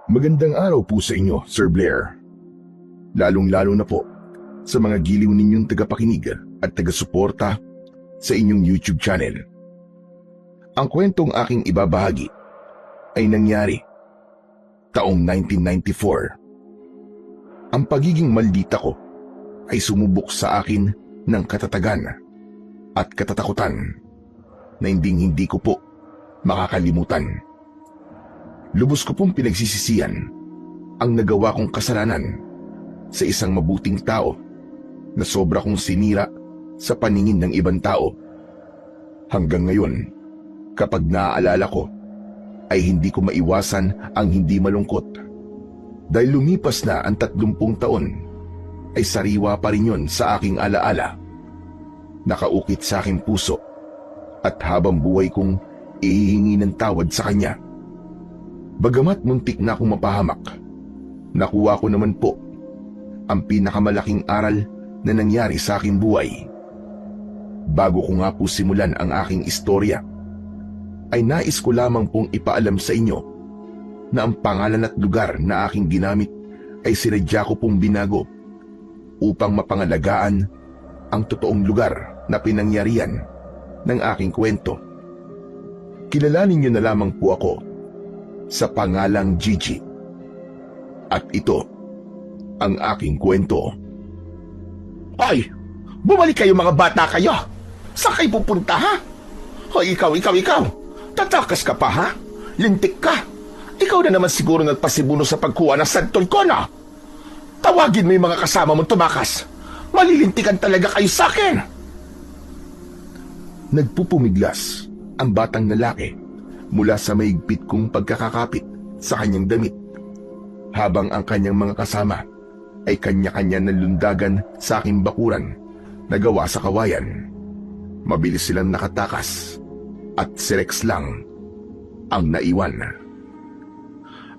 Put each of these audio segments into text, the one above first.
Magandang araw po sa inyo, Sir Blair. Lalong-lalo na po sa mga giliw ninyong tagapakinig at taga-suporta sa inyong YouTube channel. Ang kwentong aking ibabahagi ay nangyari taong 1994. Ang pagiging maldita ko ay sumubok sa akin ng katatagan at katatakutan na hindi ko po makakalimutan. Lubos ko pong pinagsisisihan ang nagawa kong kasalanan sa isang mabuting tao na sobra kong sinira sa paningin ng ibang tao. Hanggang ngayon, kapag naaalala ko, ay hindi ko maiwasan ang hindi malungkot. Dahil lumipas na ang 30 taon, ay sariwa pa rin yun sa aking alaala. Nakaukit sa aking puso at habang buhay kong ihihingi ng tawad sa kanya. Bagamat muntik na akong mapahamak, nakuha ko naman po ang pinakamalaking aral na nangyari sa aking buhay. Bago ko nga po simulan ang aking istorya, ay nais ko lamang pong ipaalam sa inyo na ang pangalan at lugar na aking ginamit ay sinadya ko pong binago upang mapangalagaan ang totoong lugar na pinangyarihan ng aking kwento. Kilalanin niyo na lamang po ako sa pangalang Gigi. At ito ang aking kwento. Ay! Bumalik kayo mga bata kayo! Saan kayo pupunta ha? Hoy, ikaw! Tatakas ka pa ha? Lintik ka! Ikaw na naman siguro nagpasibuno sa pagkuha ng santol ko na! Tawagin mo yung mga kasama mong tumakas! Malilintikan talaga kayo sa akin! Nagpupumiglas ang batang lalaki mula sa maigpit kong pagkakakapit sa kanyang damit, habang ang kanyang mga kasama ay kanya-kanya na lundagan sa aking bakuran na gawa sa kawayan. Mabilis silang nakatakas at si Rex lang ang naiwan.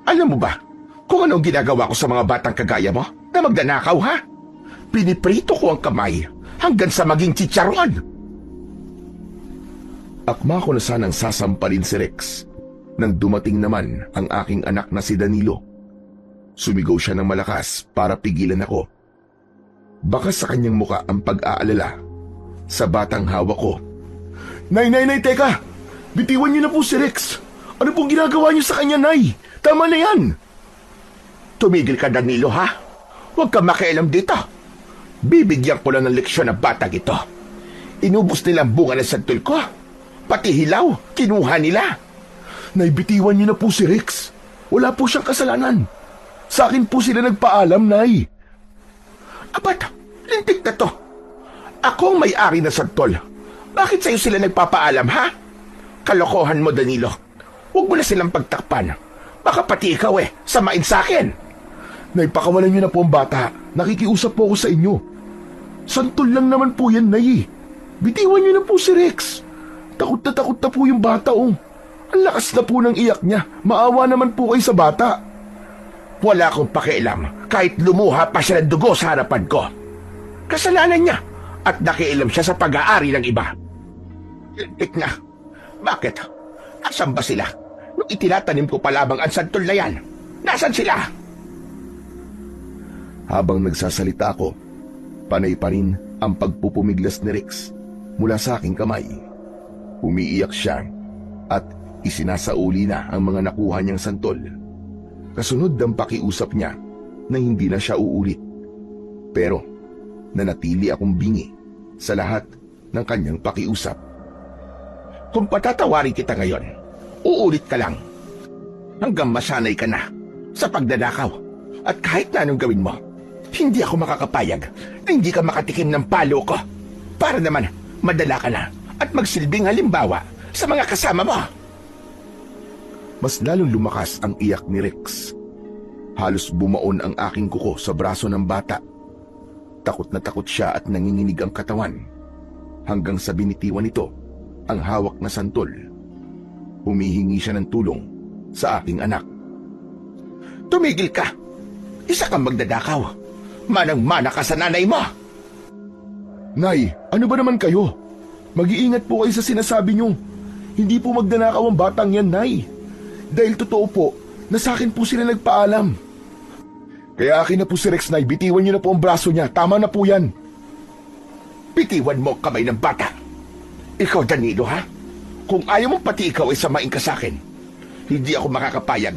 Alam mo ba kung anong ginagawa ko sa mga batang kagaya mo na magdanakaw ha? Piniprito ko ang kamay hanggang sa maging chicharon. Akma ko na sanang sasampalin si Rex nang dumating naman ang aking anak na si Danilo. Sumigaw siya ng malakas para pigilan ako. Baka sa kanyang muka ang pag-aalala sa batang hawak ko. Nay, teka! Bitiwan niyo na po si Rex! Ano pong ginagawa niyo sa kanya, Nay? Tama na yan! Tumigil ka, Danilo, ha? Huwag ka makialam dito. Bibigyan ko lang ng leksyon ng batang ito. Inubos nila ang bunga ng santol ko. Pati hilaw, kinuha nila. Nay, bitiwan niyo na po si Rex. Wala po siyang kasalanan. Sa akin po sila nagpaalam, Nay. Abat, lintik na to. Ako ang may-ari na santol. Bakit sa'yo sila nagpapaalam, ha? Kalokohan mo, Danilo. Huwag mo na silang pagtakpan. Baka pati ikaw samain sa akin. Nay, pakawalan niyo na po ang bata. Nakikiusap po ako sa inyo. Santol lang naman po yan, Nay. Bitiwan niyo na po si Rex. Takot na po yung bata, oh. Ang lakas na po ng iyak niya. Maawa naman po kayo sa bata. Wala akong pakialam kahit lumuha pa siya ng dugo sa harapan ko. Kasalanan niya at nakialam siya sa pag-aari ng iba. Lintik na. Bakit? Asan ba sila? Nung itinatanim ko pa lamang ang santol na yan, nasan sila? Habang nagsasalita ako, panay pa rin ang pagpupumiglas ni Rex mula sa aking kamay. Umiiyak siya at isinasauli na ang mga nakuha niyang santol. Kasunod ang pakiusap niya na hindi na siya uulit. Pero nanatili akong bingi sa lahat ng kanyang pakiusap. Kung patatawarin kita ngayon, uulit ka lang. Hanggang masanay ka na sa pagdadakaw. At kahit na anong gawin mo, hindi ako makakapayag na hindi ka makatikim ng palo ko. Para naman madala ka na at magsilbing halimbawa sa mga kasama mo. Mas lalong lumakas ang iyak ni Rex. Halos bumaon ang aking kuko sa braso ng bata. Takot na takot siya at nanginginig ang katawan. Hanggang sa binitiwan nito ang hawak na santol. Humihingi siya ng tulong sa aking anak. Tumigil ka! Isa kang magdadakaw. Manang-mana ka sa nanay mo! Nay, ano ba naman kayo? Mag-iingat po kayo sa sinasabi niyo. Hindi po magdanakaw ang batang yan, Nay. Dahil totoo po na sa akin po sila nagpaalam. Kaya akin na po si Rex, Nay. Bitiwan niyo na po ang braso niya. Tama na po yan. Bitiwan mo ang kamay ng bata. Ikaw, Danilo, ha? Kung ayaw mong pati ikaw ay samain ka sa akin, hindi ako makakapayag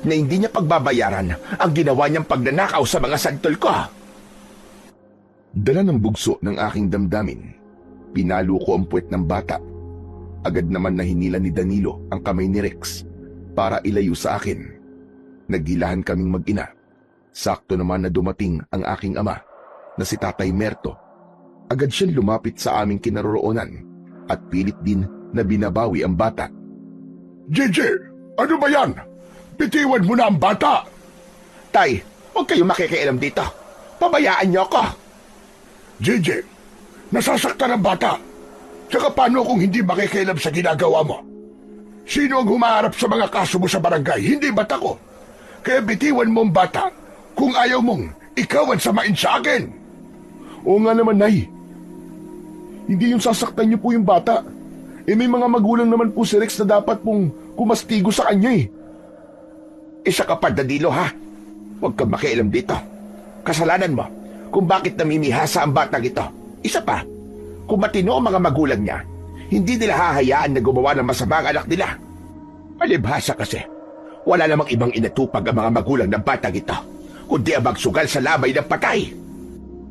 na hindi niya pagbabayaran ang ginawa niyang pagnanakaw sa mga santol ko. Dala ng bugso ng aking damdamin, pinalo ko ang puwet ng bata. Agad naman na hinila ni Danilo ang kamay ni Rex para ilayo sa akin. Naggilahan kaming mag-ina. Sakto naman na dumating ang aking ama na si Tatay Merto. Agad siyang lumapit sa aming kinaroroonan at pilit din na binabawi ang bata. Gigi, ano ba yan? Bitiwan mo na ang bata! Tay, huwag kayong makikialam dito. Pabayaan niyo ako. Gigi, nasasaktan ang bata. Tsaka paano kung hindi makikialam sa ginagawa mo? Sino ang humaharap sa mga kaso mo sa barangay? Hindi ba't ako? Kaya bitiwan mo ang bata kung ayaw mong ikaw ang samain sa akin. Oo nga naman, Nay. Hindi yung sasaktan niyo po yung bata. May mga magulang naman po si Rex na dapat pong kumastigo sa kanya eh. Isa ka pa, Danilo, ha? Huwag kang makialam dito. Kasalanan mo kung bakit namimihasa ang batang ito. Isa pa, kung matino ang mga magulang niya, hindi nila hahayaan na gumawa ng masama ang anak nila. Palibhasa kasi, wala namang ibang inatupag ang mga magulang ng batang ito, kundi ang magsugal sa lamay ng patay.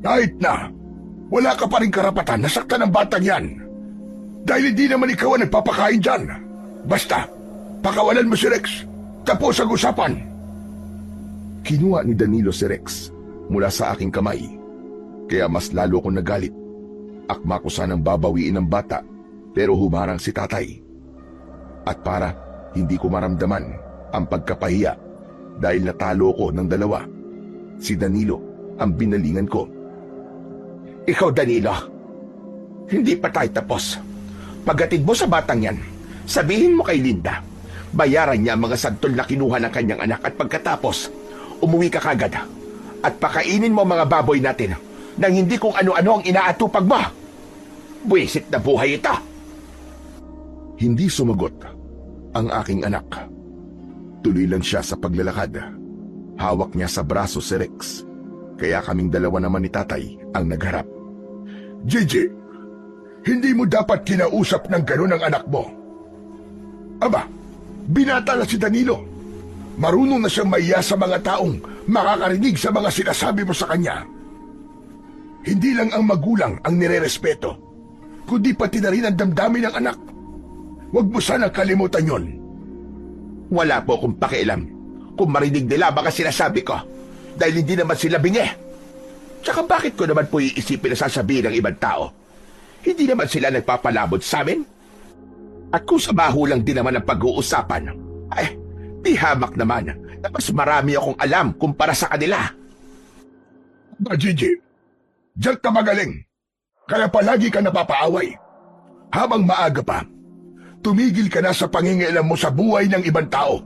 Kahit na, wala ka pa rin karapatan na saktan ng batang yan. Dahil hindi naman ikaw ang nagpapakain dyan. Basta, pakawalan mo si Rex. Tapos ang usapan. Kinuha ni Danilo si Rex mula sa aking kamay. Kaya mas lalo akong nagalit. Akma ko sanang babawiin ang bata, pero humarang si tatay. At para hindi ko maramdaman ang pagkapahiya dahil natalo ko ng dalawa, si Danilo ang binalingan ko. Ikaw, Danilo, hindi pa tayo tapos. Pagdating mo sa batang yan, sabihin mo kay Linda, bayaran niya ang mga santol na kinuha ng kanyang anak at pagkatapos, umuwi ka kagad at pakainin mo ang mga baboy natin nang hindi kung ano-ano ang inaatupag mo. Buwisit na buhay ito. Hindi sumagot ang aking anak. Tuloy lang siya sa paglalakad. Hawak niya sa braso si Rex. Kaya kaming dalawa naman ni tatay ang nagharap. Gigi, hindi mo dapat kinausap ng gano'n ang anak mo. Aba, binata na si Danilo. Marunong na siyang maiya sa mga taong makakarinig sa mga sinasabi mo sa kanya. Hindi lang ang magulang ang nirerespeto, kundi pati na rin ang damdamin ng anak. Huwag mo sanang kalimutan yon. Wala po akong pakialam kung marinig nila baka sinasabi ko, dahil hindi naman sila bingi. Tsaka bakit ko naman po iisipin na sasabihin ng ibang tao? Hindi naman sila nagpapalabot sa amin. At kung sa baho lang din naman ang pag-uusapan, ay, di hamak naman na mas marami akong alam kumpara sa kanila. Gigi, diyan ka magaling. Kaya palagi ka napapaaway. Habang maaga pa, tumigil ka na sa pangingialam mo sa buhay ng ibang tao.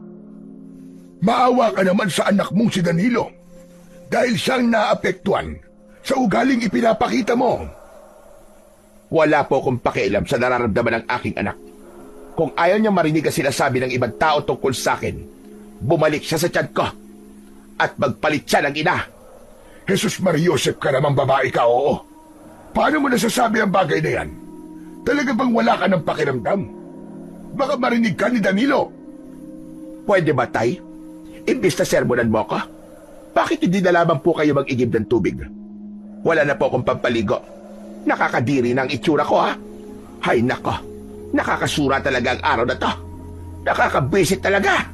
Maawa ka naman sa anak mong si Danilo dahil siyang naapektuhan sa ugaling ipinapakita mo. Wala po akong pakialam sa nararamdaman ng aking anak. Kung ayaw niya marinig ang sinasabi ng ibang tao tungkol sa akin, bumalik siya sa tiyan ko at magpalit siya ng ina. Jesus Mariosep ka namang babae ka, oo. Paano mo nasasabi ang bagay na yan? Talaga bang wala ka ng pakiramdam? Baka marinig ka ni Danilo. Pwede ba, Tay? Imbis na sermonan mo ako, bakit hindi na lamang po kayo mag-igib ng tubig? Wala na po akong pampaligo. Nakakadiri na ang itsura ko, ha? Hay nako, nakakasura talaga ang araw na to. Nakakabisit talaga.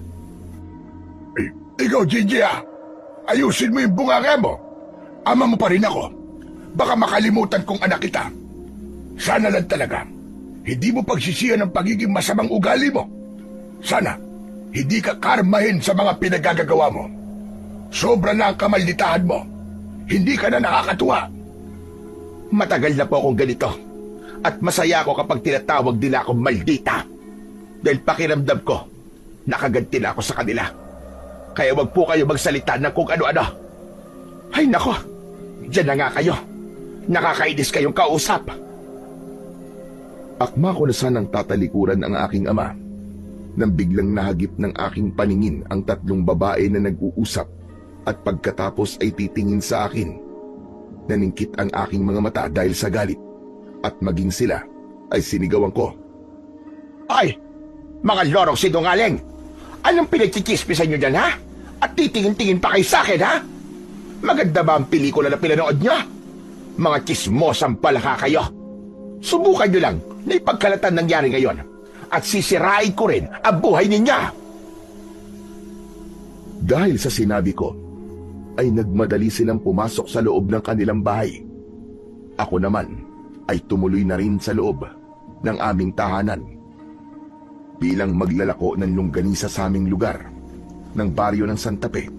Ikaw, Gigi, ha? Ayusin mo yung bunganga mo. Ama mo pa rin ako. Baka makalimutan kong anak kita. Sana lang talaga, hindi mo pagsisiyan ang pagiging masamang ugali mo. Sana, hindi ka karmahin sa mga pinagagagawa mo. Sobra na ang kamalditahan mo. Hindi ka na nakakatuwa. Matagal na po akong ganito. At masaya ako kapag tinatawag nila akong maldita. Dahil pakiramdam ko, nakaganti na ako sa kanila. Kaya wag po kayo magsalita ng kung ano-ano. Ay nako, diyan na nga kayo. Nakakainis kayong kausap. Akma ko na sanang tatalikuran ang aking ama. nang biglang nahagip ng aking paningin ang tatlong babae na nag-uusap at pagkatapos ay titingin sa akin. Naningkit ang aking mga mata dahil sa galit at maging sila ay sinigawan ko. Ay! Mga lorong sinungaling! Anong pinagchichismisan nyo dyan, ha? At titingin-tingin pa kayo sa akin, ha? Maganda ba ang pelikula na pinanood nyo? Mga chismosang palaka kayo. Subukan nyo lang na ipagkalatan nangyari ngayon at sisirain ko rin ang buhay ninyo. Dahil sa sinabi ko, ay nagmadali silang pumasok sa loob ng kanilang bahay. Ako naman ay tumuloy na rin sa loob ng aming tahanan. Bilang maglalako ng longganisa sa aming lugar, ng baryo ng Santa Fe,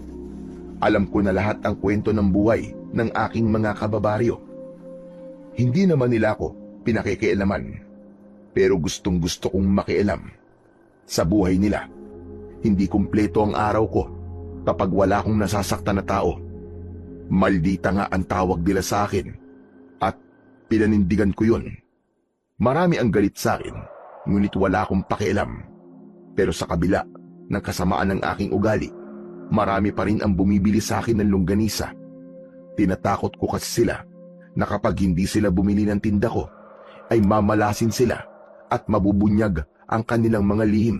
alam ko na lahat ang kwento ng buhay ng aking mga kababaryo. Hindi naman nila ako pinakikialaman, pero gustong gusto kong makialam. Sa buhay nila, hindi kumpleto ang araw ko kapag wala akong nasasaktan na tao. Maldita nga ang tawag nila sa akin at pinanindigan ko yun. Marami ang galit sa akin, ngunit wala akong pakialam. Pero sa kabila ng kasamaan ng aking ugali, marami pa rin ang bumibili sa akin ng longganisa. Tinatakot ko kasi sila na kapag hindi sila bumili ng tinda ko, ay mamalasin sila at mabubunyag ang kanilang mga lihim.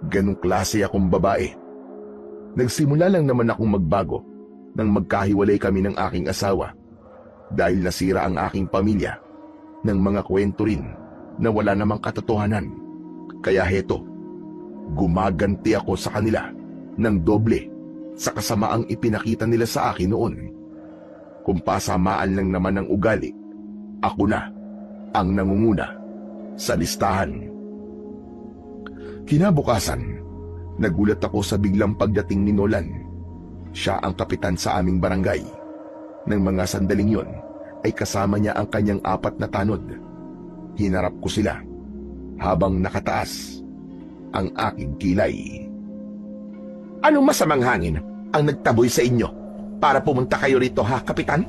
Ganong klase akong babae. Nagsimula lang naman akong magbago nang magkahiwalay kami ng aking asawa dahil nasira ang aking pamilya ng mga kwento rin na wala namang katotohanan. Kaya heto, gumaganti ako sa kanila ng doble sa kasamaang ipinakita nila sa akin noon. Kung pasamaan lang naman ang ugali, ako na ang nangunguna sa listahan. Kinabukasan, nagulat ako sa biglang pagdating ni Nolan. Siya ang kapitan sa aming barangay. Nang mga sandaling yon, ay kasama niya ang kanyang 4 na tanod. Hinarap ko sila habang nakataas ang aking kilay. Anong masamang hangin ang nagtaboy sa inyo para pumunta kayo rito, ha, Kapitan?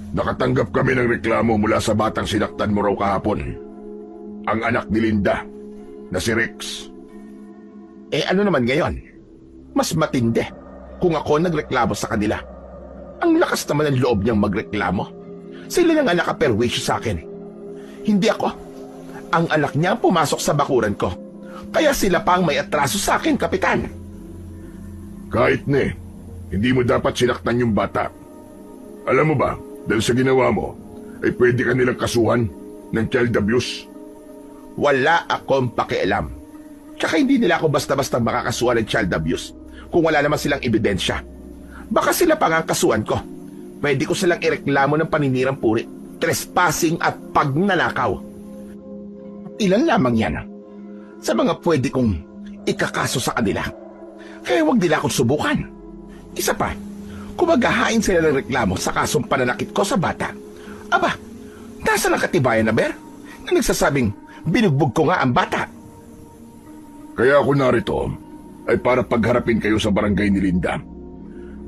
Nakatanggap kami ng reklamo mula sa batang sinaktan mo raw kahapon. Ang anak ni Linda, na si Rex. Eh ano naman ngayon? Mas matindi kung ako nagreklamo sa kanila. Ang lakas naman ng loob niyang magreklamo. Sila na nga nakaperwisyo sa akin. Hindi ako. Ang anak niya ang pumasok sa bakuran ko. Kaya sila pa ang may atraso sa akin, Kapitan. Kahit ne, hindi mo dapat sinaktan yung bata. Alam mo ba, dahil sa ginawa mo, ay pwede ka nilang kasuhan ng child abuse. Wala akong pakialam. Tsaka hindi nila ako basta-basta makakasuhan ng child abuse kung wala naman silang ebidensya. Baka sila pa nga ang kasuhan ko. Pwede ko silang ireklamo ng paninirang puri, trespassing at pagnanakaw. Ilan lamang yan sa mga pwede kong ikakaso sa kanila. Kaya wag nila akong subukan. Isa pa, kung maghahain sila ng reklamo sa kasong pananakit ko sa bata, aba, nasa ng katibayan na, Ber, na nagsasabing binugbog ko nga ang bata. Kaya ako narito ay para pagharapin kayo sa barangay ni Linda.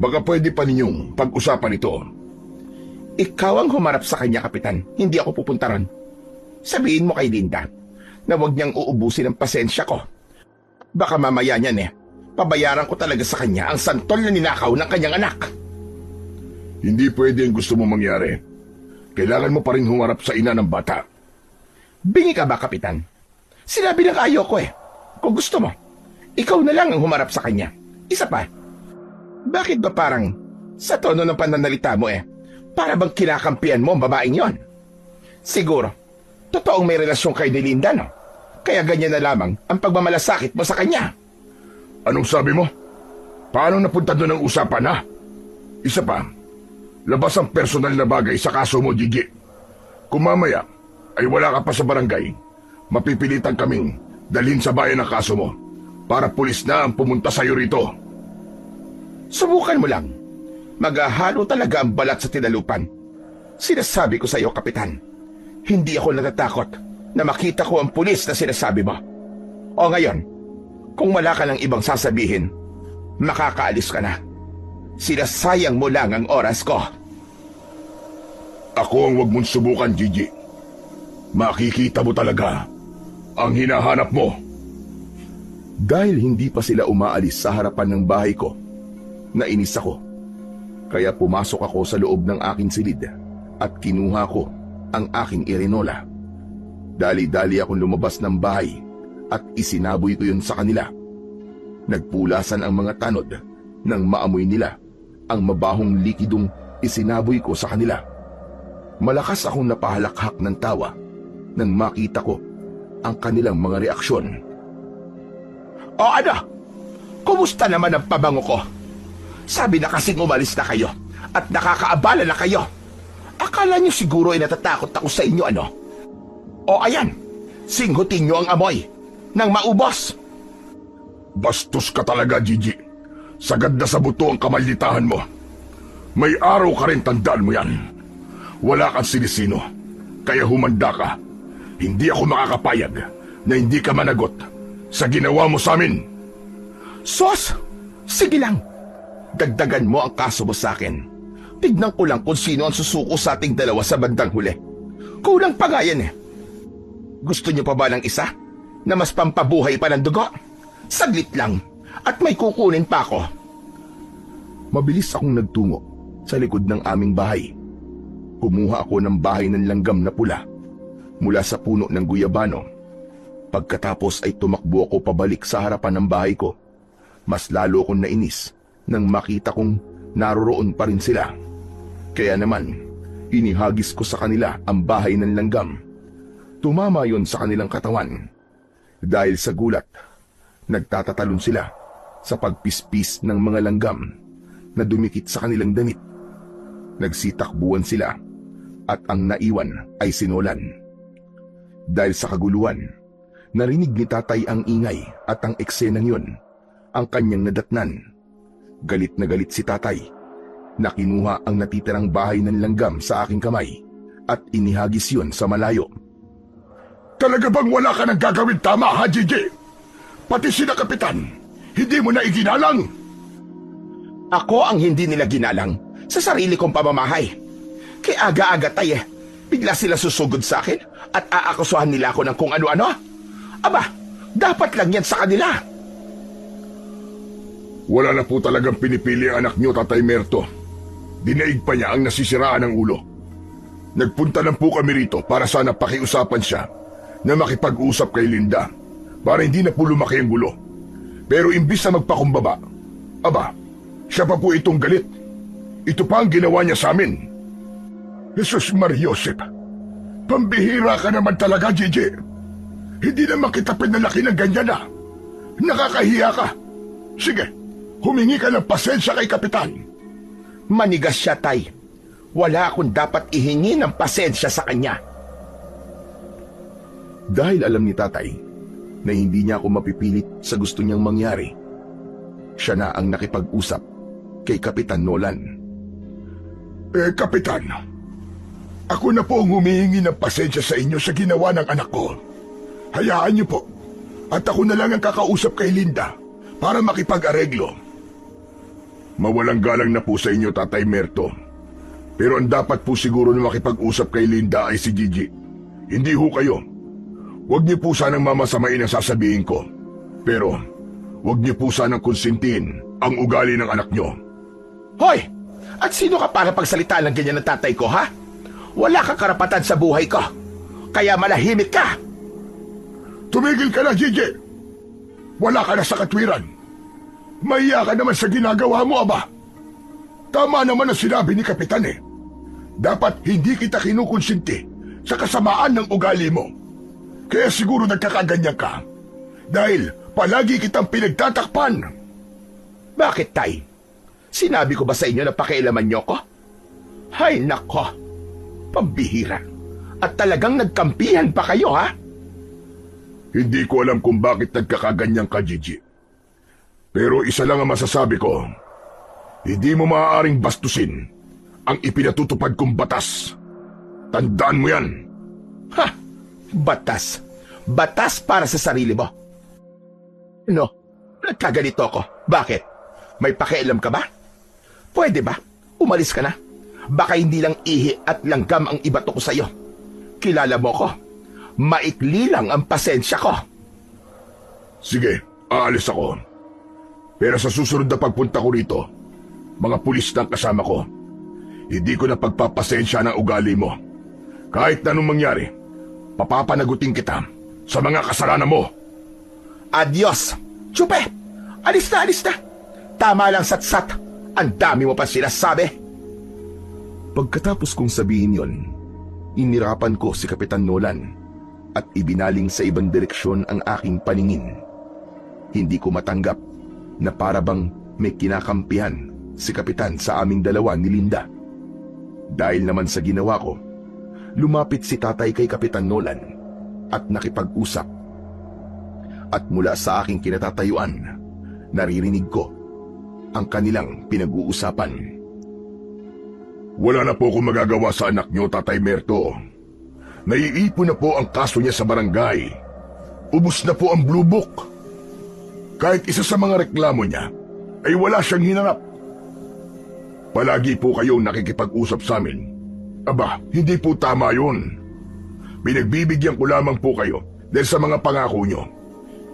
Baka pwede pa ninyong pag-usapan ito. Ikaw ang humarap sa kanya, Kapitan. Hindi ako pupunta ron. Sabihin mo kay Linda na huwag niyang uubusin ang pasensya ko. Baka mamaya niyan pabayaran ko talaga sa kanya ang santol na ninakaw ng kanyang anak. Hindi pwede ang gusto mo mangyari. Kailangan mo pa rin humarap sa ina ng bata. Bingi ka ba, Kapitan? Sinabi ng ayaw ko Kung gusto mo, ikaw na lang ang humarap sa kanya. Isa pa, bakit ba parang sa tono ng pananalita mo para bang kinakampihan mo ang babaeng yon? Siguro, totoong may relasyon kayo ni Linda, no? Kaya ganyan na lamang ang pagmamalasakit mo sa kanya. Anong sabi mo? Paano napunta doon ang usapan, ha? Isa pa, labas ang personal na bagay sa kaso mo, Gigi. Kung mamaya ay wala ka pa sa barangay, mapipilitan kaming dalhin sa bayan ang kaso mo para pulis na ang pumunta sa'yo rito. Subukan mo lang. Maghahalo talaga ang balat sa tinalupan. Sinasabi ko sa iyo, Kapitan, hindi ako natatakot na makita ko ang pulis na sinasabi mo. O ngayon, kung wala ka ng ibang sasabihin, makakaalis ka na. Sinasayang mo lang ang oras ko. Ako ang wag mong subukan, Gigi. Makikita mo talaga ang hinahanap mo? Dahil hindi pa sila umaalis sa harapan ng bahay ko, nainis ako. Kaya pumasok ako sa loob ng aking silid at kinuha ko ang aking irinola. Dali-dali akong lumabas ng bahay at isinaboy ko yun sa kanila. Nagpulasan ang mga tanod nang maamoy nila ang mabahong likidong isinaboy ko sa kanila. Malakas akong napahalakhak ng tawa nang makita ko ang kanilang mga reaksyon. O ano? Kumusta naman ang pabango ko? Sabi na kasing umalis na kayo at nakakaabala na kayo. Akala niyo siguro ay natatakot ako sa inyo, ano? O ayan, singhutin niyo ang amoy nang maubos. Bastos ka talaga, Gigi. Sagad na sa buto ang kamalditahan mo. May araw ka rin, tandaan mo yan. Wala kang sinisino, kaya humanda ka. Hindi ako makakapayag na hindi ka managot sa ginawa mo sa amin. Sos, sige lang. Dagdagan mo ang kaso mo sa akin. Tignan ko lang kung sino ang susuko sa ating dalawa sa bandang huli. Kulang pa nga yan eh. Gusto niyo pa ba ng isa na mas pampabuhay pa ng dugo? Saglit lang at may kukunin pa ako. Mabilis akong nagtungo sa likod ng aming bahay. Kumuha ako ng bahay ng langgam na pula mula sa puno ng guyabano. Pagkatapos ay tumakbo ako pabalik sa harapan ng bahay ko. Mas lalo akong nainis nang makita kong naroroon pa rin sila. Kaya naman, inihagis ko sa kanila ang bahay ng langgam. Tumama yon sa kanilang katawan. Dahil sa gulat, nagtatatalon sila sa pagpispis ng mga langgam na dumikit sa kanilang damit. Nagsitakbuhan sila at ang naiwan ay sinolan. Dahil sa kaguluhan, narinig ni tatay ang ingay at ang eksenang yun, ang kanyang nadatnan. Galit na galit si tatay na kinuha ang natitirang bahay ng langgam sa aking kamay at inihagis yun sa malayo. Talaga bang wala ka nang gagawin tama, ha, Gigi? Pati sina kapitan, hindi mo na iginalang? Ako ang hindi nila ginalang sa sarili kong pamamahay. Kaya aga-aga tay bigla sila susugod sa akin at aakusuhan nila ako ng kung ano-ano. Aba, dapat lang yan sa kanila. Wala na po talagang pinipili ang anak niyo, Tatay Merto. Dinaig pa niya ang nasisiraan ng ulo. Nagpunta lang po kami rito para sana pakiusapan siya na makipag-usap kay Linda para hindi na po lumaki ang gulo. Pero imbis na magpakumbaba, aba, siya pa po itong galit. Ito pa ang ginawa niya sa amin. Jesus Mariosep, pambihira ka naman talaga, Gigi. Hindi naman kita pinalaki ng ganyan na. Nakakahiya ka. Sige, humingi ka ng pasensya kay Kapitan. Manigas siya, Tay. Wala akong dapat ihingi ng pasensya sa kanya. Dahil alam ni tatay na hindi niya ako mapipilit sa gusto niyang mangyari, siya na ang nakipag-usap kay Kapitan Nolan. Kapitan, ako na po ang humihingi ng pasensya sa inyo sa ginawa ng anak ko. Hayaan niyo po, at ako na lang ang kakausap kay Linda para makipag-areglo. Mawalang galang na po sa inyo, Tatay Merto. Pero ang dapat po siguro na makipag-usap kay Linda ay si Gigi. Hindi ho kayo. Huwag niyo po sanang mamasamain ang sasabihin ko. Pero, huwag niyo po sanang konsintihin ang ugali ng anak niyo. Hoy! At sino ka para pagsalita ng ganyan ng tatay ko, ha? Wala kang karapatan sa buhay ko. Kaya malahimik ka. Tumigil ka na, Gigi. Wala ka na sa katwiran. Mahiya ka naman sa ginagawa mo, aba. Tama naman ang sinabi ni Kapitan eh. Dapat hindi kita kinukonsinti sa kasamaan ng ugali mo. Kaya siguro nagkakaganyan ka. Dahil palagi kitang pinagtatakpan. Bakit, Tay? Sinabi ko ba sa inyo na pakialaman niyo ko? Hay nako, pambihira. At talagang nagkampihan pa kayo, ha? Hindi ko alam kung bakit nagkakaganyan ka, Gigi. Pero isa lang ang masasabi ko. Hindi mo maaaring bastusin ang ipinatutupad kong batas. Tandaan mo yan. Ha? Batas? Batas para sa sarili mo? No, nagkaganito ako. Bakit? May pakialam ka ba? Pwede ba? Umalis ka na. Baka hindi lang ihi at langgam ang ibato ko sa'yo. Kilala mo ko. maikli lang ang pasensya ko. Sige, aalis ako. Pero sa susunod na pagpunta ko rito, mga pulis na ang kasama ko. Hindi ko na pagpapasensya ng ugali mo. Kahit na anong mangyari, papapanagutin kita sa mga kasalanan mo. Adios! Chupe! Alis na, alis na! Tama lang, satsat. Ang dami mo pa sinasabi. Pagkatapos kong sabihin yon, inirapan ko si Kapitan Nolan at ibinaling sa ibang direksyon ang aking paningin. Hindi ko matanggap na para bang may kinakampihan si Kapitan sa aming dalawa ni Linda. Dahil naman sa ginawa ko, lumapit si tatay kay Kapitan Nolan at nakipag-usap. At mula sa aking kinatatayuan, naririnig ko ang kanilang pinag-uusapan. Wala na po akong magagawa sa anak niyo, Tatay Merto. Naiipon na po ang kaso niya sa barangay. Ubus na po ang Blue Book. Kahit isa sa mga reklamo niya ay wala siyang hinanap. Palagi po kayong nakikipag-usap sa amin. Aba, hindi po tama yun. Pinagbibigyan ko lamang po kayo dahil sa mga pangako niyo.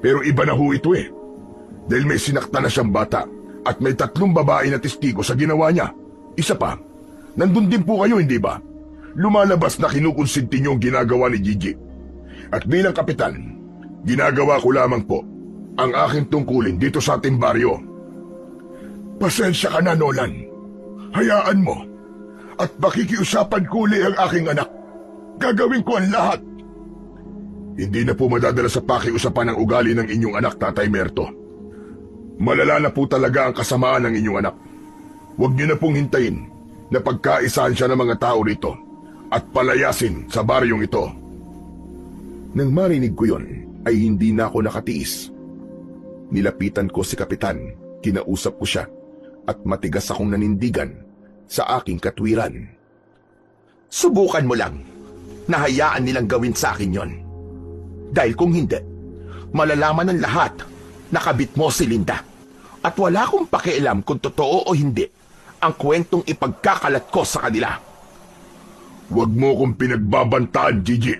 Pero iba na ho ito eh. Dahil may sinakta na siyang bata at may 3 babae na testigo sa ginawa niya. Isa pa, nandun din po kayo, hindi ba? Lumalabas na kinukonsinti niyo ang ginagawa ni Gigi. At bilang kapitan, ginagawa ko lamang po ang aking tungkulin dito sa ating baryo. Pasensya ka na, Nolan. Hayaan mo. At makikiusapan ko uli ang aking anak. Gagawin ko ang lahat. Hindi na po madadala sa pakiusapan ang ugali ng inyong anak, Tatay Merto. Malala na po talaga ang kasamaan ng inyong anak. Huwag niyo na pong hintayin na pagkaisahan siya ng mga tao rito at palayasin sa baryong ito. Nang marinig ko yon, ay hindi na ako nakatiis. Nilapitan ko si Kapitan, kinausap ko siya, at matigas akong nanindigan sa aking katwiran. Subukan mo lang. Nahayaan nilang gawin sa akin yon. Dahil kung hindi, malalaman ng lahat na kabit mo si Linda. At wala akong pakialam kung totoo o hindi ang kwentong ipagkakalat ko sa kanila. Huwag mo kong pinagbabantaan, Gigi.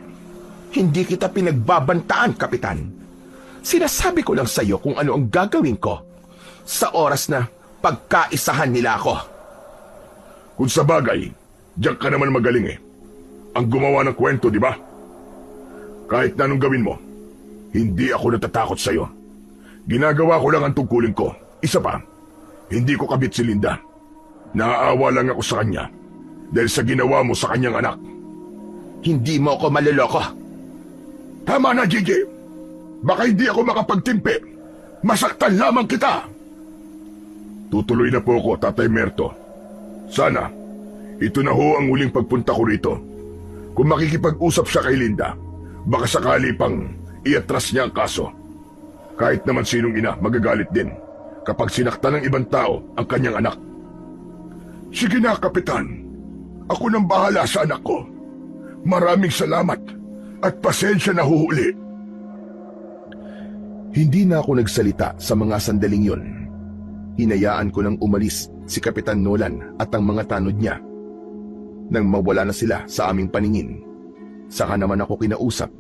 Hindi kita pinagbabantaan, Kapitan. Sinasabi ko lang sa iyo kung ano ang gagawin ko sa oras na pagkaisahan nila ako. Kung sa bagay, diyan ka naman magaling eh. Ang gumawa ng kwento, di ba? Kahit na anong gawin mo, hindi ako natatakot sa iyo. Ginagawa ko lang ang tungkulin ko. Isa pa, hindi ko kabit si Linda. Naaawa lang ako sa kanya dahil sa ginawa mo sa kanyang anak. Hindi mo ako maloloko. Tama na, Gigi. Baka hindi ako makapagtimpi. Masaktan lamang kita. Tutuloy na po ako, Tatay Merto. Sana, ito na ho ang huling pagpunta ko rito. Kung makikipag-usap siya kay Linda, baka sakali pang iatras niya ang kaso. Kahit naman sinong ina magagalit din kapag sinakta ng ibang tao ang kanyang anak. Sige na, Kapitan. Ako nang bahala sa anak ko. Maraming salamat at pasensya na huhuli. Hindi na ako nagsalita sa mga sandaling yon. Hinayaan ko nang umalis si Kapitan Nolan at ang mga tanod niya. Nang mawala na sila sa aming paningin, saka naman ako kinausap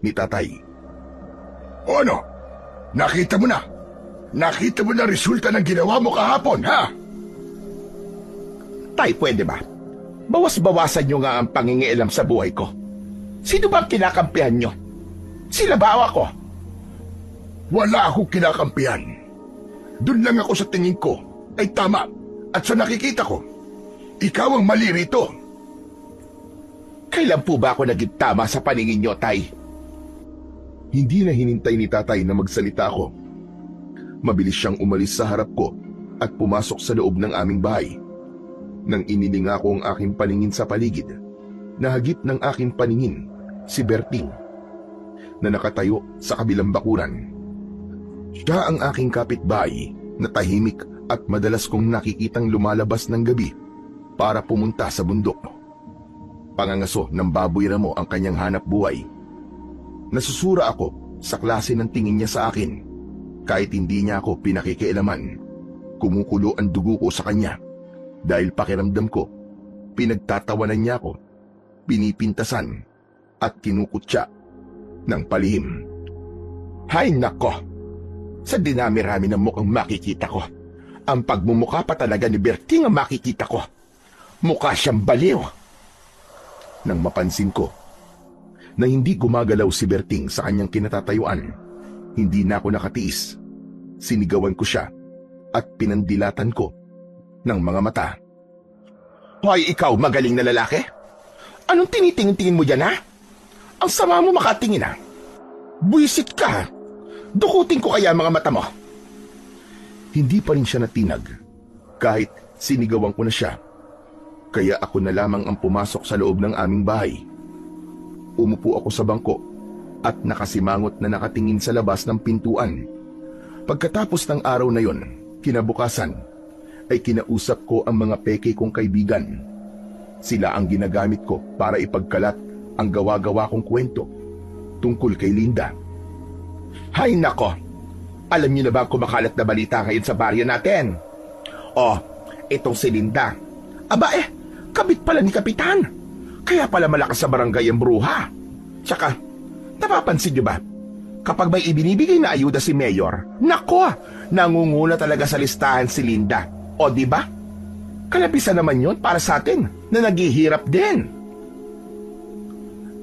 ni Tatay. O ano? Nakita mo na? Nakita mo na resulta ng ginawa mo kahapon, ha? Tay, pwede ba? Bawas-bawasan nyo nga ang pangingialam sa buhay ko. Sino ba ang kinakampihan nyo? Sila ba o ako? Wala akong kinakampihan. Doon lang ako sa tingin ko ay tama at sa nakikita ko, ikaw ang mali rito. Kailan po ba ako naging tama sa paningin nyo, Tay? Hindi na hinintay ni Tatay na magsalita ako. Mabilis siyang umalis sa harap ko at pumasok sa loob ng aming bahay. Nang inilinga ko ang aking paningin sa paligid, nahagip ng aking paningin si Berting na nakatayo sa kabilang bakuran. Siya ang aking kapitbahay na tahimik at madalas kong nakikitang lumalabas ng gabi para pumunta sa bundok. Pangangaso ng baboy ramo ang kanyang hanap buhay. Nasusura ako sa klase ng tingin niya sa akin. Kahit hindi niya ako pinakikialaman, kumukulo ang dugo ko sa kanya dahil pakiramdam ko, pinagtatawanan niya ako, pinipintasan at kinukutya ng palihim. Hay nako! Sa dinami-rami ng mukhang makikita ko, ang pagmumukha pa talaga ni Berting ang makikita ko. Mukha siyang baliw. Nang mapansin ko na hindi gumagalaw si Berting sa kanyang kinatatayuan, hindi na ako nakatiis. Sinigawan ko siya at pinandilatan ko ng mga mata. Hoy, ikaw magaling na lalaki? Anong tinitingin-tingin mo dyan, ha? Ang sama mo makatingin, ha? Buisit ka. Dukutin ko kaya mga mata mo. Hindi pa rin siya natinag kahit sinigawan ko na siya. Kaya ako na lamang ang pumasok sa loob ng aming bahay. Umupo ako sa bangko at nakasimangot na nakatingin sa labas ng pintuan. Pagkatapos ng araw na yon, kinabukasan, ay kinausap ko ang mga peke kong kaibigan. Sila ang ginagamit ko para ipagkalat ang gawa-gawa kong kwento tungkol kay Linda. Hay nako! Alam niyo na ba ang kumakalat na balita ngayon sa baryo natin? Oh, itong si Linda. Aba kabit pala ni Kapitan. Kaya pala malakas sa barangay ang bruha. Tsaka, napapansin niyo ba? Kapag may ibinibigay na ayuda si Mayor, nako, nangunguna talaga sa listahan si Linda. O di ba? Kalabisan naman yon para sa atin na naghihirap din.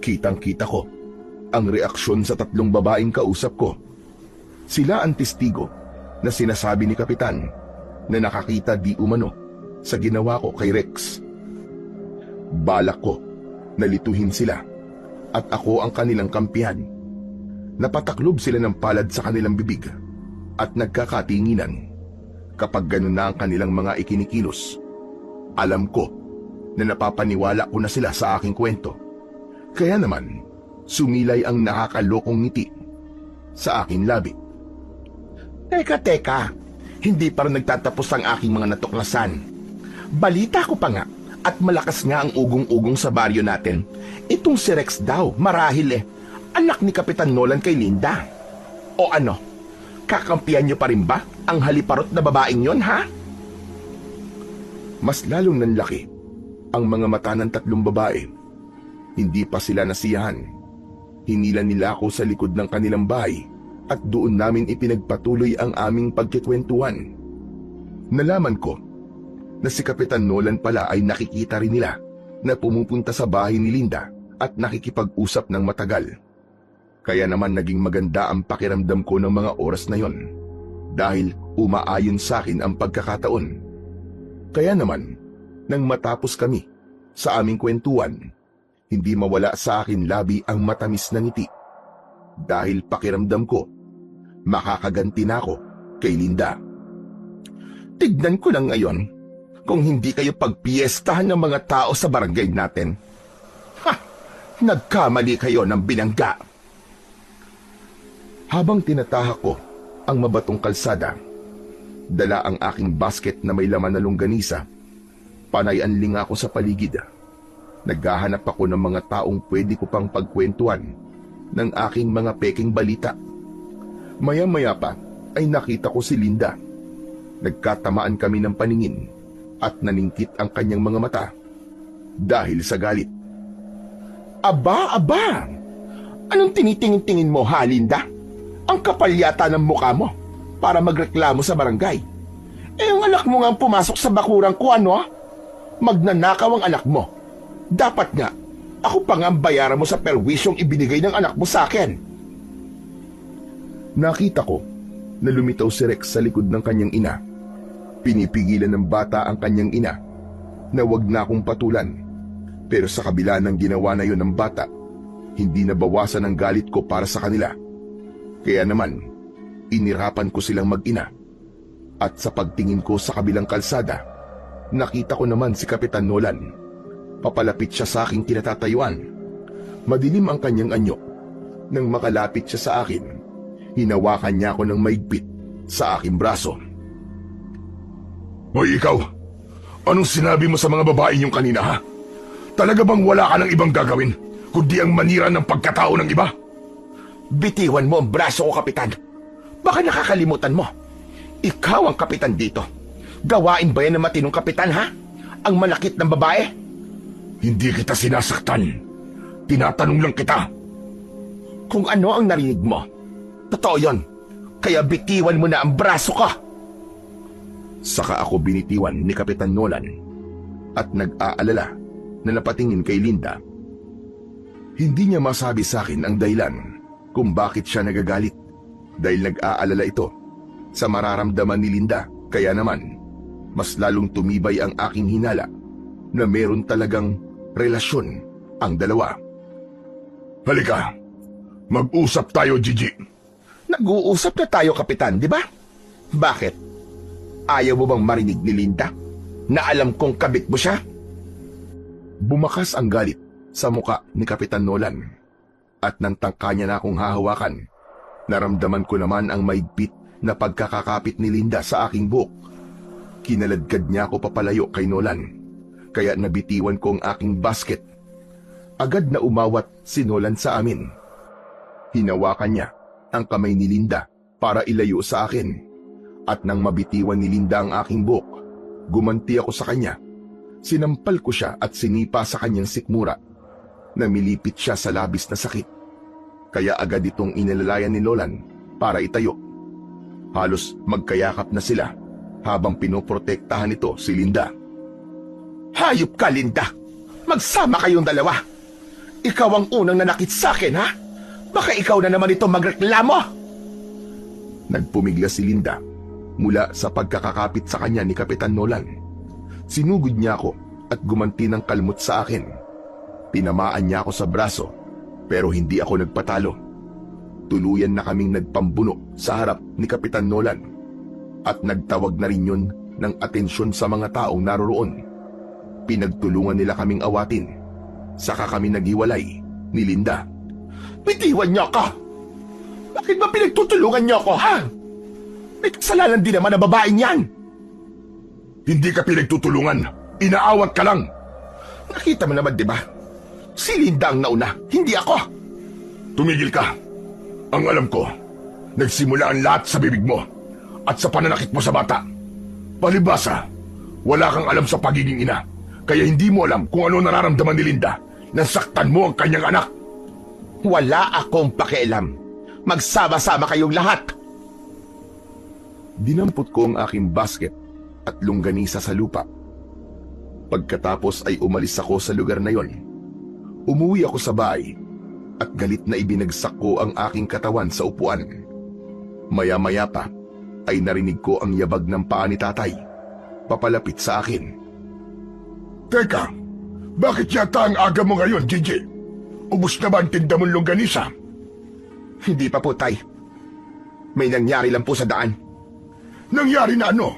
Kitang-kita ko ang reaksyon sa tatlong babaeng kausap ko. Sila ang testigo na sinasabi ni Kapitan na nakakita di umano sa ginawa ko kay Rex. Balak ko na lituhin sila at ako ang kanilang kampihan. Napataklob sila ng palad sa kanilang bibig at nagkakatinginan. Kapag ganun na ang kanilang mga ikinikilos, alam ko na napapaniwala ko na sila sa aking kwento. Kaya naman, sumilay ang nakakalokong ngiti sa aking labi. Teka, hindi pa rin nagtatapos ang aking mga natuklasan. Balita ko pa nga at malakas nga ang ugong-ugong sa baryo natin. Itong si Rex daw, marahil anak ni Kapitan Nolan kay Linda. O ano, kakampihan niyo pa rin ba ang haliparot na babaeng yon, ha? Mas lalong nanlaki ang mga mata ng tatlong babae. Hindi pa sila nasiyahan. Hinila nila ako sa likod ng kanilang bahay at doon namin ipinagpatuloy ang aming pagkikwentuhan. Nalaman ko na si Kapitan Nolan pala ay nakikita rin nila na pumupunta sa bahay ni Linda at nakikipag-usap ng matagal. Kaya naman naging maganda ang pakiramdam ko ng mga oras na yon dahil umaayon sa akin ang pagkakataon. Kaya naman, nang matapos kami sa aming kwentuhan, hindi mawala sa akin labi ang matamis na ngiti dahil pakiramdam ko makakaganti na ako kay Linda. Tignan ko lang ngayon kung hindi kayo pagpiestahan ng mga tao sa barangay natin. Ha! Nagkamali kayo ng binangga. Habang tinatahak ko ang mabatong kalsada, dala ang aking basket na may laman na longganisa, panay anling ako sa paligid. Naghahanap ako ng mga taong pwede ko pang pagkwentuhan ng aking mga peking balita. Maya-maya pa ay nakita ko si Linda. Nagkatamaan kami ng paningin at naningkit ang kanyang mga mata dahil sa galit. Aba! Anong tinitingin-tingin mo, ha, Linda? Ang kapal yata ng mukha mo para magreklamo sa barangay. Ang anak mo nga pumasok sa bakurang ko, ano? Magnanakaw ang anak mo. Dapat nga, ako pa nga ang bayaran mo sa perwisyong ibinigay ng anak mo sa akin. Nakita ko na lumitaw si Rex sa likod ng kanyang ina. Pinipigilan ng bata ang kanyang ina na wag na akong patulan. Pero sa kabila ng ginawa na yon ng bata, hindi nabawasan ang galit ko para sa kanila. Kaya naman, inirapan ko silang mag-ina. At sa pagtingin ko sa kabilang kalsada, nakita ko naman si Kapitan Nolan. Papalapit siya sa aking kinatatayuan. Madilim ang kanyang anyo. Nang makalapit siya sa akin, hinawakan niya ako ng maigpit sa aking braso. Hoy ikaw! Anong sinabi mo sa mga babae niyong kanina, ha? Talaga bang wala ka ng ibang gagawin kundi ang manira ng pagkatao ng iba? Bitiwan mo ang braso ko, Kapitan. Baka nakakalimutan mo. Ikaw ang kapitan dito. Gawain ba yan ng matinong kapitan, ha? Ang malakit ng babae? Hindi kita sinasaktan. Tinatanong lang kita. Kung ano ang narinig mo, totoo yon. Kaya bitiwan mo na ang braso ko. Saka ako binitiwan ni Kapitan Nolan at nag-aalala na napatingin kay Linda. Hindi niya masabi sa akin ang dahilan kung bakit siya nagagalit dahil nag-aalala ito sa mararamdaman ni Linda. Kaya naman, mas lalong tumibay ang aking hinala na meron talagang relasyon ang dalawa. Halika, mag-usap tayo, Gigi. Nag-uusap na tayo, Kapitan, di ba? Bakit? Ayaw mo bang marinig ni Linda na alam kong kabit mo siya? Bumakas ang galit sa muka ni Kapitan Nolan at nang tangka niya na akong hahawakan, naramdaman ko naman ang maigpit na pagkakakapit ni Linda sa aking buhok. Kinaladkad niya ako papalayo kay Nolan, kaya nabitiwan ko ang aking basket. Agad na umawat si Nolan sa amin. Hinawakan niya ang kamay ni Linda para ilayo sa akin, at nang mabitiwan ni Linda ang aking buhok, gumanti ako sa kanya. Sinampal ko siya at sinipa sa kanyang sikmura. Namilipit siya sa labis na sakit, kaya agad itong inilalayan ni Nolan para itayo. Halos magkayakap na sila habang pinoprotektahan nito si Linda. Hayop ka, Linda! Magsama kayong dalawa! Ikaw ang unang nanakit sa akin, ha? Baka ikaw na naman ito magreklamo! Nagpumigla si Linda mula sa pagkakakapit sa kanya ni Kapitan Nolan. Sinugod niya ako at gumanti ng kalmot sa akin. Tinamaan niya ako sa braso, pero hindi ako nagpatalo. Tuluyan na kaming nagpambuno sa harap ni Kapitan Nolan at nagtawag na rin yun ng atensyon sa mga taong naroroon. Pinagtulungan nila kaming awatin, saka kami naghiwalay ni Linda. Bitiwan niyo ako! Bakit ba pinagtutulungan niyo ako, ha? May kasalanan din naman ang babaeng yan! Hindi ka pinagtutulungan, inaawat ka lang! Nakita mo naman, di ba? Si Linda ang nauna, hindi ako! Tumigil ka! Ang alam ko, nagsimula ang lahat sa bibig mo at sa pananakit mo sa bata. Palibhasa, wala kang alam sa pagiging ina, kaya hindi mo alam kung ano nararamdaman ni Linda na saktan mo ang kanyang anak. Wala akong pakialam. Magsama-sama kayong lahat. Dinampot ko ang aking basket at longganisa sa lupa. Pagkatapos ay umalis ako sa lugar na yon. Umuwi ako sa bahay at galit na ibinagsak ko ang aking katawan sa upuan. Maya-maya pa ay narinig ko ang yabag ng paa ni tatay papalapit sa akin. Teka, bakit yata ang aga mo ngayon, Gigi? Ubus na ba ang tinda mong longganisa? Hindi pa po, tay. May nangyari lang po sa daan. Nangyari na ano?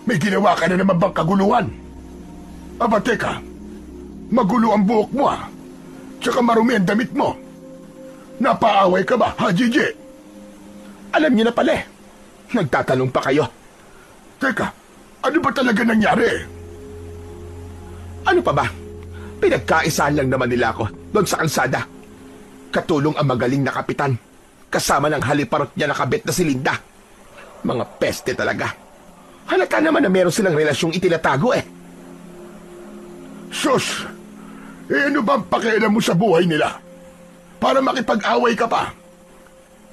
May ginawa ka na naman bang kaguluhan? Aba, teka. Magulo ang buhok mo, ah. Tsaka marumi ang damit mo. Napaaway ka ba, ha, Gigi? Alam niyo na pala eh. Nagtatanong pa kayo. Teka, ano ba talaga nangyari? Ano pa ba? Pinagkaisahan lang naman nila ako doon sa kalsada. Katulong ang magaling na kapitan, kasama ng haliparot niya na kabit na si Linda. Mga peste talaga. Halata naman na meron silang relasyong itinatago eh. Sus! Ano bang pakialam mo sa buhay nila? Para makipag-away ka pa?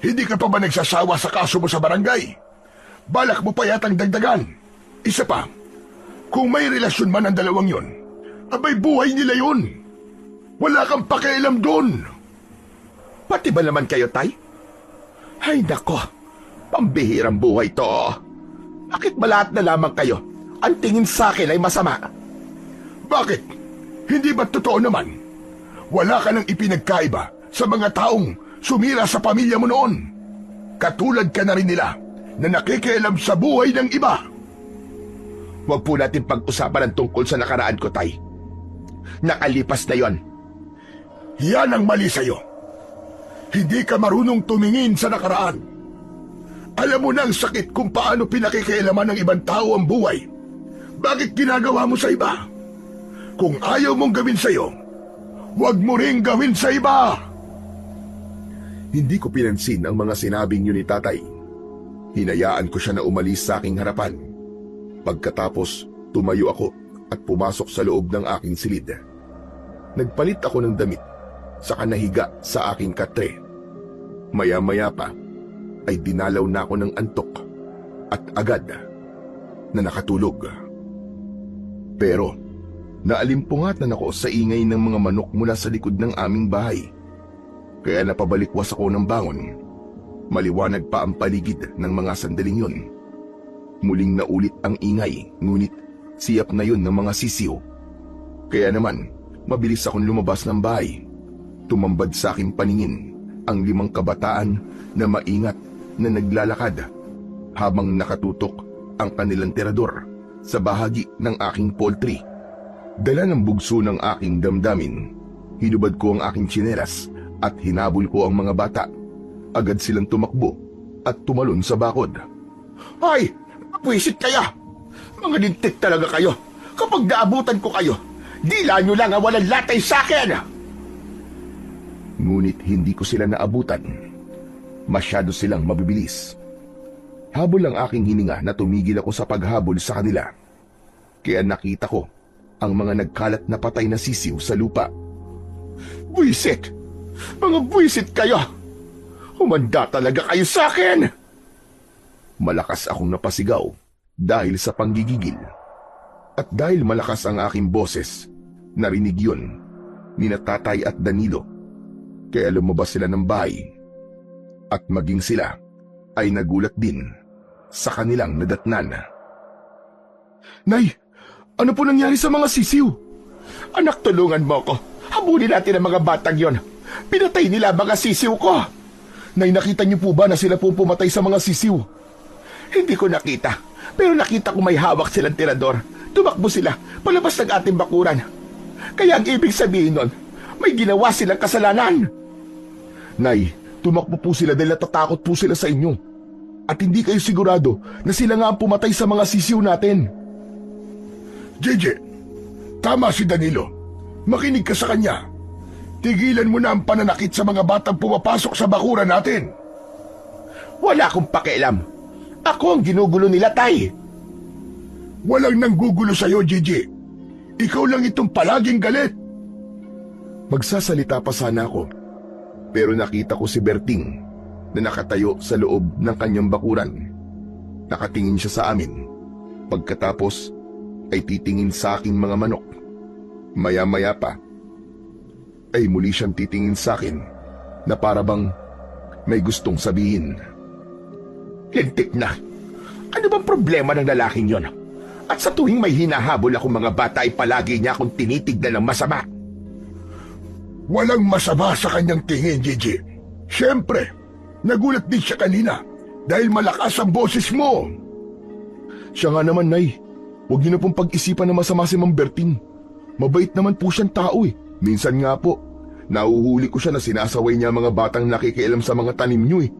Hindi ka pa ba nagsasawa sa kaso mo sa barangay? Balak mo pa yatang dagdagan. Isa pa, kung may relasyon man ang dalawang yon, abay buhay nila yun. Wala kang pakialam doon. Pati ba naman kayo, tay? Ay nako, pambihirang buhay to. Bakit ba lahat na lamang kayo ang tingin sa akin ay masama? Bakit? Hindi ba totoo naman? Wala ka nang ipinagkaiba sa mga taong sumira sa pamilya mo noon. Katulad ka na rin nila na nakikialam sa buhay ng iba. Huwag po natin pag-usapan ang tungkol sa nakaraan ko, tay. Nakalipas na yon. Yan ang mali sa'yo. Hindi ka marunong tumingin sa nakaraan. Alam mo na ang sakit kung paano pinakikialaman ng ibang tao ang buhay. Bakit ginagawa mo sa iba? Kung ayaw mong gawin sa'yo, huwag mo ring gawin sa iba. Hindi ko pinansin ang mga sinabing yun ni tatay. Hinayaan ko siya na umalis sa aking harapan. Pagkatapos, tumayo ako at pumasok sa loob ng aking silid. Nagpalit ako ng damit, saka nahiga sa aking katre. Maya-maya pa ay dinalaw na ako ng antok at agad na nakatulog. Pero naalimpungatan ako sa ingay ng mga manok mula sa likod ng aming bahay. Kaya napabalikwas ako ng bangon. Maliwanag pa ang paligid ng mga sandaling yun. Muling naulit ang ingay, ngunit siyap na yun ng mga sisiw. Kaya naman, mabilis akong lumabas ng bahay. Tumambad sa aking paningin ang 5 kabataan na maingat na naglalakad habang nakatutok ang kanilang tirador sa bahagi ng aking poultry. Dala ng bugso ng aking damdamin, hinubad ko ang aking tsinelas at hinabol ko ang mga bata. Agad silang tumakbo at tumalon sa bakod. Ay! Pwisit kayo! Mga lintik talaga kayo! Kapag naabutan ko kayo, dila nyo lang ang walang latay sa akin! Ngunit hindi ko sila naabutan. Masyado silang mabibilis. Habol ang aking hininga na tumigil ako sa paghabol sa kanila. Kaya nakita ko ang mga nagkalat na patay na sisiw sa lupa. Buisit! Mga buisit kayo! Humanda talaga kayo sa akin! Malakas akong napasigaw dahil sa panggigigil. At dahil malakas ang aking boses, narinig yun ni na Tatay at Danilo. Kaya lumabas sila ng bahay. At maging sila ay nagulat din sa kanilang nadatnan. Nay, ano po nangyari sa mga sisiw? Anak, tulungan mo ko. Habulin natin ang mga batang yon. Pinatay nila ang mga sisiw ko. Nay, nakita niyo po ba na sila po pumatay sa mga sisiw? Hindi ko nakita, pero nakita ko may hawak silang tirador. Tumakbo sila palabas ng ating bakuran. Kaya ang ibig sabihin nun, may ginawa silang kasalanan. Nay, tumakbo po sila dahil natatakot po sila sa inyo. At hindi kayo sigurado na sila nga ang pumatay sa mga sisiw natin. JJ, tama si Danilo. Makinig ka sa kanya. Tigilan mo na ang pananakit sa mga batang pumapasok sa bakuran natin. Wala akong pakialam. Ako ang ginugulo nila, Tay. Walang nanggugulo sa'yo, Gigi. Ikaw lang itong palaging galit. Magsasalita pa sana ako, pero nakita ko si Berting na nakatayo sa loob ng kanyang bakuran. Nakatingin siya sa amin. Pagkatapos ay titingin sa aking mga manok. Maya-maya pa ay muli siyang titingin sa akin na para bang may gustong sabihin. Lintik na. Ano bang problema ng lalaking yon? At sa tuwing may hinahabol akong mga bata ay palagi niya akong tinitignan ng masama. Walang masama sa kanyang tingin, Gigi. Siyempre, nagulat din siya kanina dahil malakas ang boses mo. Siya nga naman, Nay. Huwag niyo na pong pag-isipan na masama si Mang Berting. Mabait naman po siyang tao eh. Minsan nga po, nahuhuli ko siya na sinasaway niya mga batang nakikialam sa mga tanim niyo eh.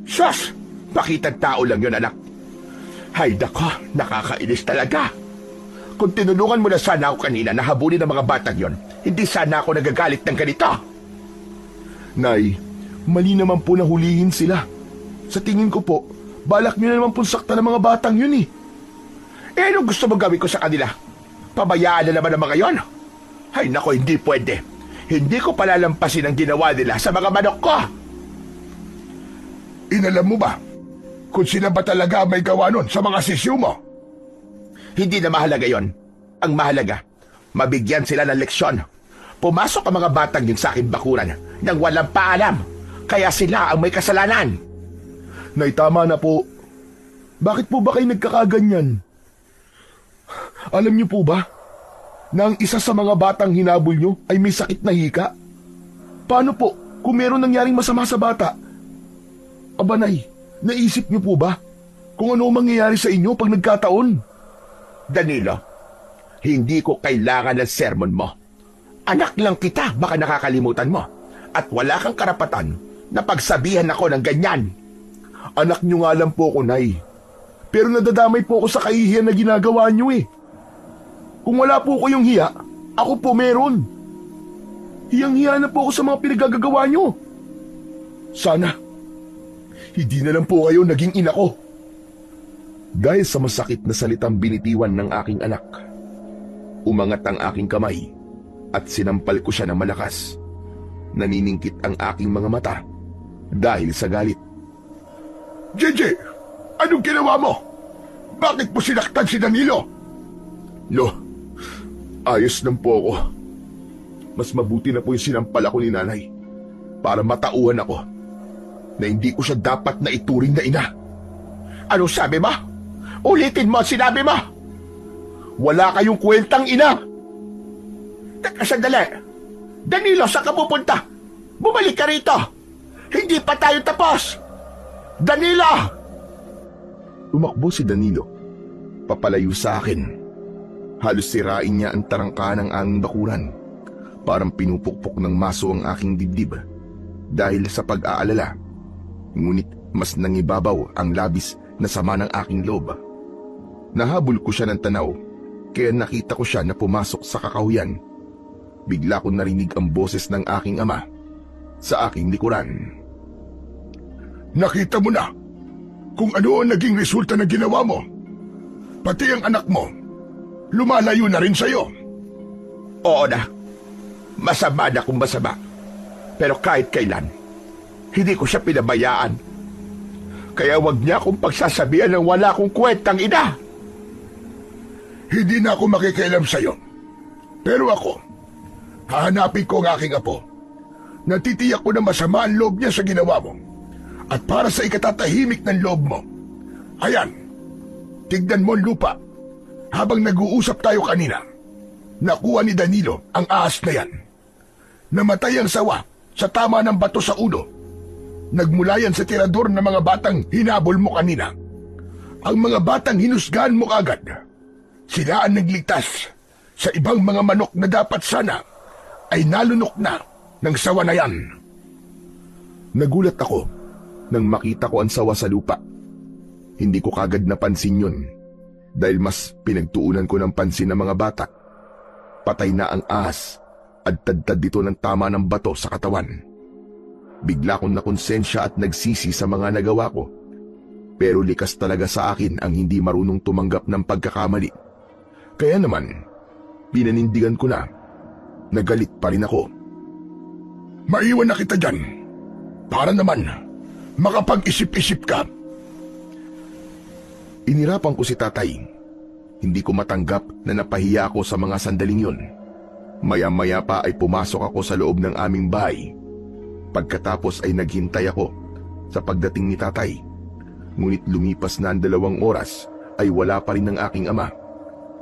Sus! Pakitang tao lang yun, anak. Hay nako, nakakainis talaga. Kung tinulungan mo na sana ako kanina na habulin ang mga batang yon, hindi sana ako nagagalit ng ganito. Nay, mali naman po na hulihin sila. Sa tingin ko po, balak niyo na naman po sakta ng mga batang yun eh. Eh, anong gusto mo gawin ko sa kanila? Pabayaan na naman ang mga yon? Hay nako, hindi pwede. Hindi ko palalampasin ang ginawa nila sa mga manok ko. Inalam mo ba kung sila ba talaga may gawa nun sa mga sisiw mo? Hindi na mahalaga yon. Ang mahalaga, mabigyan sila ng leksyon. Pumasok ang mga batang yun sa aking bakuran nang walang paalam. Kaya sila ang may kasalanan. Nay, tama na po. Bakit po ba kayo nagkakaganyan? Alam niyo po ba na ang isa sa mga batang hinabol niyo ay may sakit na hika? Paano po kung meron nangyaring masama sa bata? Aba, Nay, naisip niyo po ba kung ano mangyayari sa inyo pag nagkataon? Danilo, hindi ko kailangan ng sermon mo. Anak lang kita, baka nakakalimutan mo. At wala kang karapatan na pagsabihan ako ng ganyan. Anak niyo nga lang po ako, Nay. Pero nadadamay po ako sa kahihiyan na ginagawa niyo eh. Kung wala po ko yung hiya, ako po meron. Hiyang-hiya na po ako sa mga pinagagagawa niyo. Sana, hindi na lang po kayo naging ina ko. Dahil sa masakit na salitang binitiwan ng aking anak, umangat ang aking kamay at sinampal ko siya ng malakas. Naniningkit ang aking mga mata dahil sa galit. JJ, anong ginawa mo? Bakit mo sinaktan si Danilo? Lo, ayos lang po ako. Mas mabuti na po yung sinampal ako ni nanay para matauhan ako na hindi ko siya dapat na ituring na ina. Anong sabi mo? Ulitin mo ang sinabi mo. Wala kayong kwentang ina. Teka sandali. Danilo, saan ka pupunta? Bumalik ka rito. Hindi pa tayo tapos. Danilo! Umakbo si Danilo, papalayo sa akin. Halos sirain niya ang tarangka ng aming bakuran. Parang pinupukpok ng maso ang aking dibdib dahil sa pag-aalala. Ngunit mas nangibabaw ang labis na sama ng aking loob. Nahabol ko siya ng tanaw, kaya nakita ko siya na pumasok sa kakahuyan. Bigla ko narinig ang boses ng aking ama sa aking likuran. Nakita mo na kung ano ang naging resulta ng ginawa mo. Pati ang anak mo, lumalayo na rin sa'yo. Oo na. Masama na kung masama. Pero kahit kailan, hindi ko siya pinabayaan. Kaya wag niya akong pagsasabihan ng wala akong kwentang ina. Hindi na ako makikialam sa'yo. Pero ako, hahanapin ko ang aking apo. Natitiyak ko na masama ang loob niya sa ginawa mo. At para sa ikatatahimik ng loob mo, ayan, tignan mo ang lupa. Habang nag-uusap tayo kanina, nakuha ni Danilo ang ahas na yan. Namatay ang sawa sa tama ng bato sa ulo. Nagmula yan sa tirador ng mga batang hinabol mo kanina. Ang mga batang hinusgahan mo agad. Sila ang nagligtas sa ibang mga manok na dapat sana ay nalunok na ng sawa na yan. Nagulat ako nang makita ko ang sawa sa lupa. Hindi ko kagad napansin yun dahil mas pinagtuunan ko ng pansin ng mga bata. Patay na ang ahas at tadtad dito ng tama ng bato sa katawan. Bigla kong nakonsensya at nagsisi sa mga nagawa ko. Pero likas talaga sa akin ang hindi marunong tumanggap ng pagkakamali. Kaya naman, pinanindigan ko na. Nagalit pa rin ako. Maiwan na kita dyan. Para naman, makapag-isip-isip ka. Inirapan ko si tatay. Hindi ko matanggap na napahiya ako sa mga sandaling yun. Maya-maya pa ay pumasok ako sa loob ng aming bahay. Pagkatapos ay naghintay ako sa pagdating ni tatay. Ngunit lumipas na ang 2 oras ay wala pa rin ang aking ama.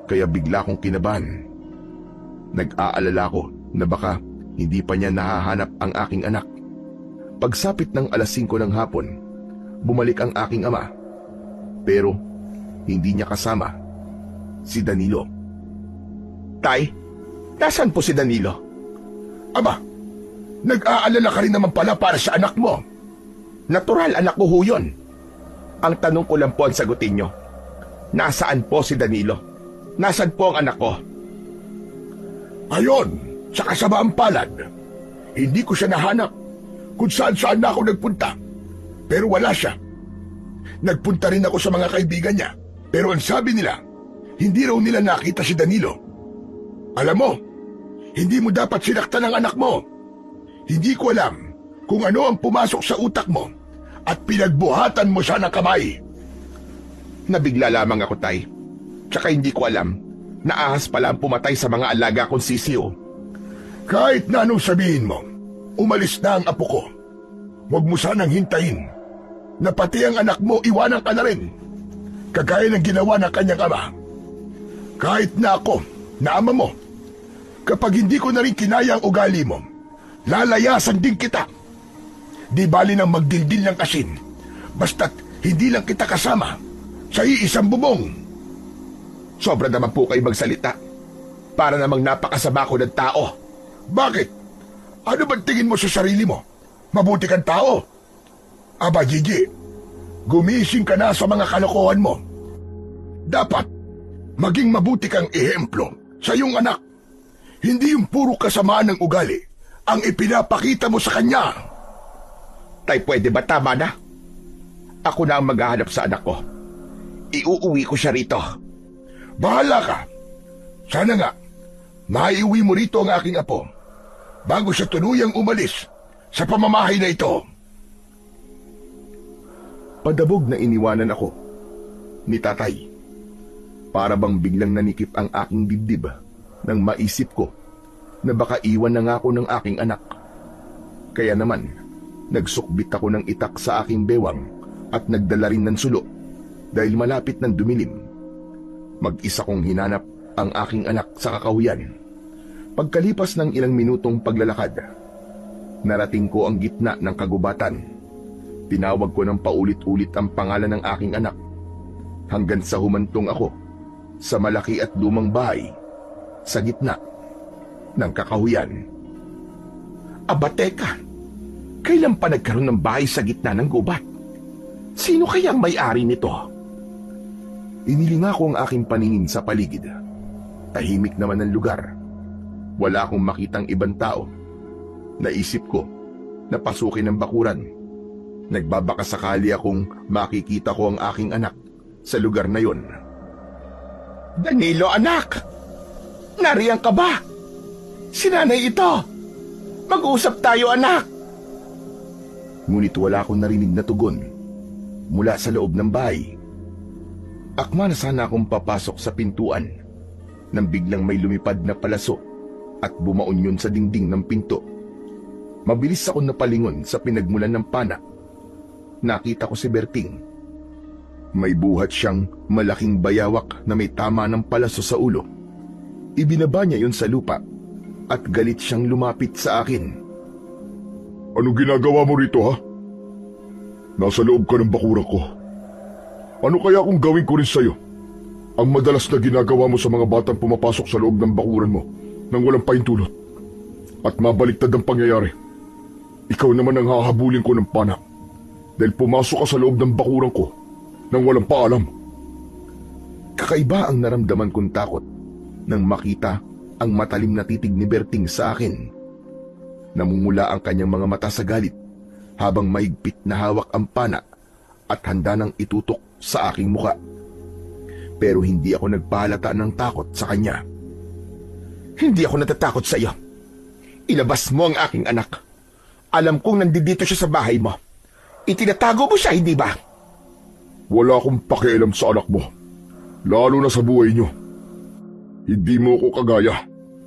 Kaya bigla kong kinabahan. Nag-aalala ko na baka hindi pa niya nahahanap ang aking anak. Pagsapit ng alas 5 ng hapon, bumalik ang aking ama. Pero hindi niya kasama si Danilo. Tay, nasaan po si Danilo? Aba, nag-aalala ka rin naman pala para sa anak mo. Natural, anak ko ho yun. Ang tanong ko lang po ang sagutin nyo. Nasaan po si Danilo? Nasaan po ang anak ko? Ayon, sa kasamaang palad, hindi ko siya nahanap kung saan-saan na ako nagpunta. Pero wala siya. Nagpunta rin ako sa mga kaibigan niya. Pero ang sabi nila, hindi raw nila nakita si Danilo. Alam mo, hindi mo dapat sinaktan ang anak mo. Hindi ko alam kung ano ang pumasok sa utak mo at pinagbuhatan mo siya ng kamay. Nabigla lamang ako, tay. Tsaka hindi ko alam na ahas pala ang pumatay sa mga alaga kong sisiyo. Kahit na anong sabihin mo, umalis na ang apo ko. Huwag mo sanang hintayin na pati ang anak mo iwanan ka na rin, kagaya ng ginawa ng kanyang ama. Kahit na ako, na ama mo, kapag hindi ko na rin kinaya ang ugali mo, lalayasan din kita. Di bali nang magdildil ng asin, basta't hindi lang kita kasama sa iisang bubong. Sobra naman po kayo magsalita. Para namang napakasama ko ng tao. Bakit? Ano bang tingin mo sa sarili mo? Mabuti kang tao? Aba, Gigi, gumising ka na sa mga kalokohan mo. Dapat maging mabuti kang ehemplo sa iyong anak. Hindi yung puro kasamaan ng ugali ang ipinapakita mo sa kanya. Tay, pwede ba tama na? Ako na ang maghahanap sa anak ko. Iuuwi ko siya rito. Bahala ka. Sana nga, maiuwi mo rito ang aking apo bago siya tuluyang umalis sa pamamahay na ito. Padabog na iniwanan ako ni tatay. Para bang biglang nanikip ang aking dibdib nang maisip ko na baka iwan na nga ako ng aking anak. Kaya naman, nagsukbit ako ng itak sa aking bewang at nagdala rin ng sulo dahil malapit ng dumilim. Mag-isa kong hinanap ang aking anak sa kakahuyan. Pagkalipas ng ilang minutong paglalakad, narating ko ang gitna ng kagubatan. Tinawag ko ng paulit-ulit ang pangalan ng aking anak hanggang sa humantong ako sa malaki at lumang bahay sa gitna ng kakahuyan. Aba teka, kailan pa nagkaroon ng bahay sa gitna ng gubat? Sino kaya ang may-ari nito? Inilinga ko ang aking paningin sa paligid. Tahimik naman ang lugar. Wala akong makitang ibang tao. Naisip ko na pasukin ang bakuran. Nagbabaka sakali akong makikita ko ang aking anak sa lugar na yon. Danilo, anak! Nariyan ka ba? Si nanay ito! Mag-usap tayo, anak! Ngunit wala akong narinig na tugon mula sa loob ng bahay. Akma na sana akong papasok sa pintuan nang biglang may lumipad na palaso at bumaon yun sa dingding ng pinto. Mabilis akong napalingon sa pinagmulan ng pana. Nakita ko si Berting. May buhat siyang malaking bayawak na may tama ng palaso sa ulo. Ibinaba niya yun sa lupa at galit siyang lumapit sa akin. Anong ginagawa mo rito, ha? Nasa loob ka ng bakuran ko. Ano kaya kung gawin ko rin sa'yo ang madalas na ginagawa mo sa mga batang pumapasok sa loob ng bakuran mo nang walang pahintulot at mabaliktad ang pangyayari? Ikaw naman ang hahabulin ko ng pana dahil pumasok ka sa loob ng bakuran ko nang walang paalam. Kakaiba ang naramdaman kong takot nang makita ang matalim na titig ni Berting sa akin. Namumula ang kanyang mga mata sa galit habang maigpit na hawak ang pana at handa nang itutok sa aking muka. Pero hindi ako nagpahalata ng takot sa kanya. Hindi ako natatakot sa iyo. Ilabas mo ang aking anak. Alam kong nandito siya sa bahay mo. Itinatago mo siya, hindi ba? Wala akong pakialam sa anak mo, lalo na sa buhay niyo. Hindi mo ko kagaya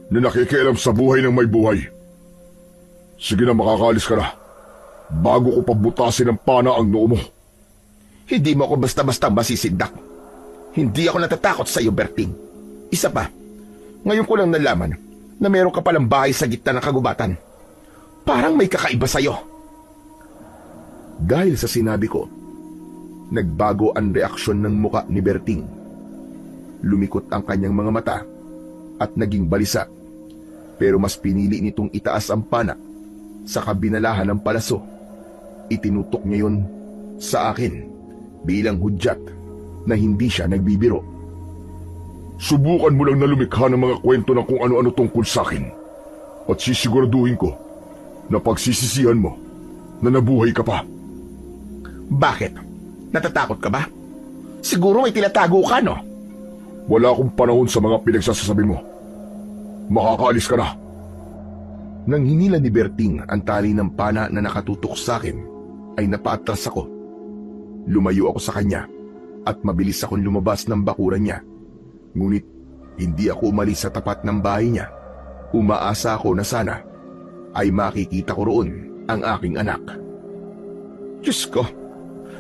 na nakikialam sa buhay ng may buhay. Sige na, makakalis ka na bago ko pabutasin ng pana ang noo mo. Hindi mo ako basta-basta masisindak. Hindi ako natatakot sa iyo, Berting. Isa pa, ngayon ko lang nalaman na meron ka palang bahay sa gitna ng kagubatan. Parang may kakaiba sa iyo. Dahil sa sinabi ko, nagbago ang reaksyon ng muka ni Berting. Lumikot ang kanyang mga mata at naging balisa. Pero mas pinili nitong itaas ang pana sa kabinalahan ng palaso. Itinutok niya yun sa akin bilang hudyat na hindi siya nagbibiro. Subukan mo lang na lumikha ng mga kwento ng kung ano-ano tungkol sa akin at sisiguraduhin ko na pagsisisihan mo na nabuhay ka pa. Bakit? Natatakot ka ba? Siguro may tinatago ka, no? Wala akong panahon sa mga pinagsasasabi mo. Makakaalis ka na. Nang hinila ni Berting ang tali ng pana na nakatutok sa akin, ay napaatras ako. Lumayo ako sa kanya at mabilis akong lumabas ng bakuran niya. Ngunit hindi ako umalis sa tapat ng bahay niya. Umaasa ako na sana ay makikita ko roon ang aking anak. Diyos ko,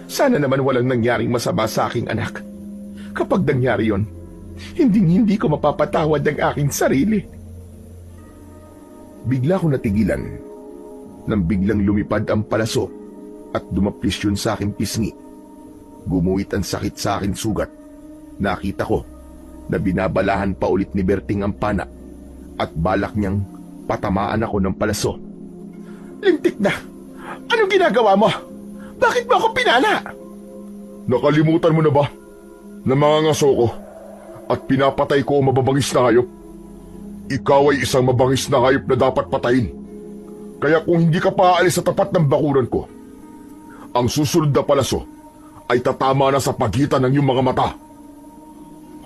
sana naman walang nangyaring masama sa aking anak. Kapag nangyari yon, hindi ko mapapatawad ang aking sarili. Bigla ko natigilan nang biglang lumipad ang palaso at dumaplis yun sa aking pisngi. Gumuhit ang sakit sa aking sugat. Nakita ko na binabalahan pa ulit ni Berting ang pana at balak niyang patamaan ako ng palaso. Lintik na! Anong ginagawa mo? Bakit mo ako pinana? Nakalimutan mo na ba na mangangaso ko at pinapatay ko ang mababangis na hayop? Ikaw ay isang mabangis na hayop na dapat patayin. Kaya kung hindi ka paalis sa tapat ng bakuran ko, ang susunod na palaso ay tatama na sa pagitan ng iyong mga mata.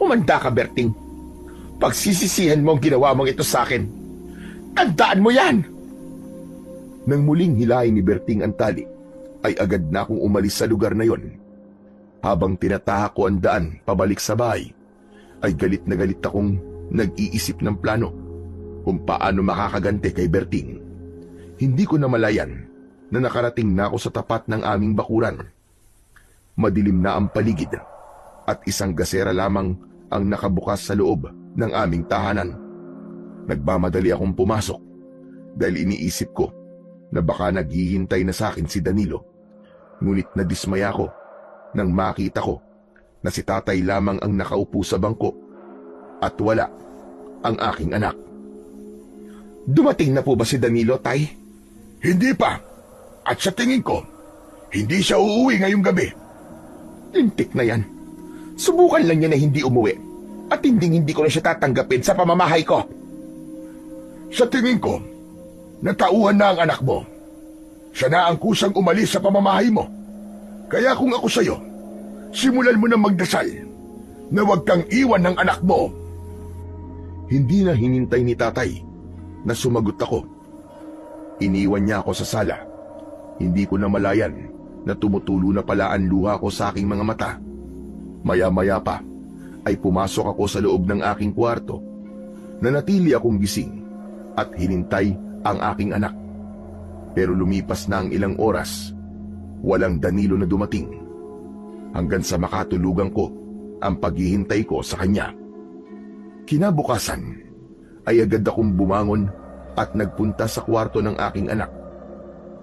Humanda ka, Berting. Pagsisisihan mo ang ginawa mong ito sa akin. Tandaan mo yan! Nang muling hilahin ni Berting ang tali, ay agad na akong umalis sa lugar na yon. Habang tinatahak ko ang daan pabalik sa bahay, ay galit na galit akong nag-iisip ng plano kung paano makakaganti kay Berting. Hindi ko namalayan na nakarating na ako sa tapat ng aming bakuran. Madilim na ang paligid at isang gasera lamang ang nakabukas sa loob ng aming tahanan. Nagmamadali akong pumasok dahil iniisip ko na baka naghihintay na sa akin si Danilo. Ngunit nadismaya ako nang makita ko na si tatay lamang ang nakaupo sa bangko at wala ang aking anak. Dumating na po ba si Danilo, Tay? Hindi pa. At sa tingin ko, hindi siya uuwi ngayong gabi. Lintik na yan. Subukan lang niya na hindi umuwi at hindi ko na siya tatanggapin sa pamamahay ko. Sa tingin ko, natauhan na ang anak mo. Siya na ang kusang umalis sa pamamahay mo. Kaya kung ako sa'yo, simulan mo na magdasal na huwag kang iwan ng anak mo. Hindi na hinintay ni tatay na sumagot ako. Iniwan niya ako sa sala. Hindi ko namalayan na tumutulo na pala ang luha ko sa aking mga mata. Maya-maya pa ay pumasok ako sa loob ng aking kwarto. Nanatili akong gising at hinintay ang aking anak. Pero lumipas na ang ilang oras, walang Danilo na dumating. Hanggang sa makatulugan ko ang paghihintay ko sa kanya. Kinabukasan ay agad akong bumangon at nagpunta sa kwarto ng aking anak.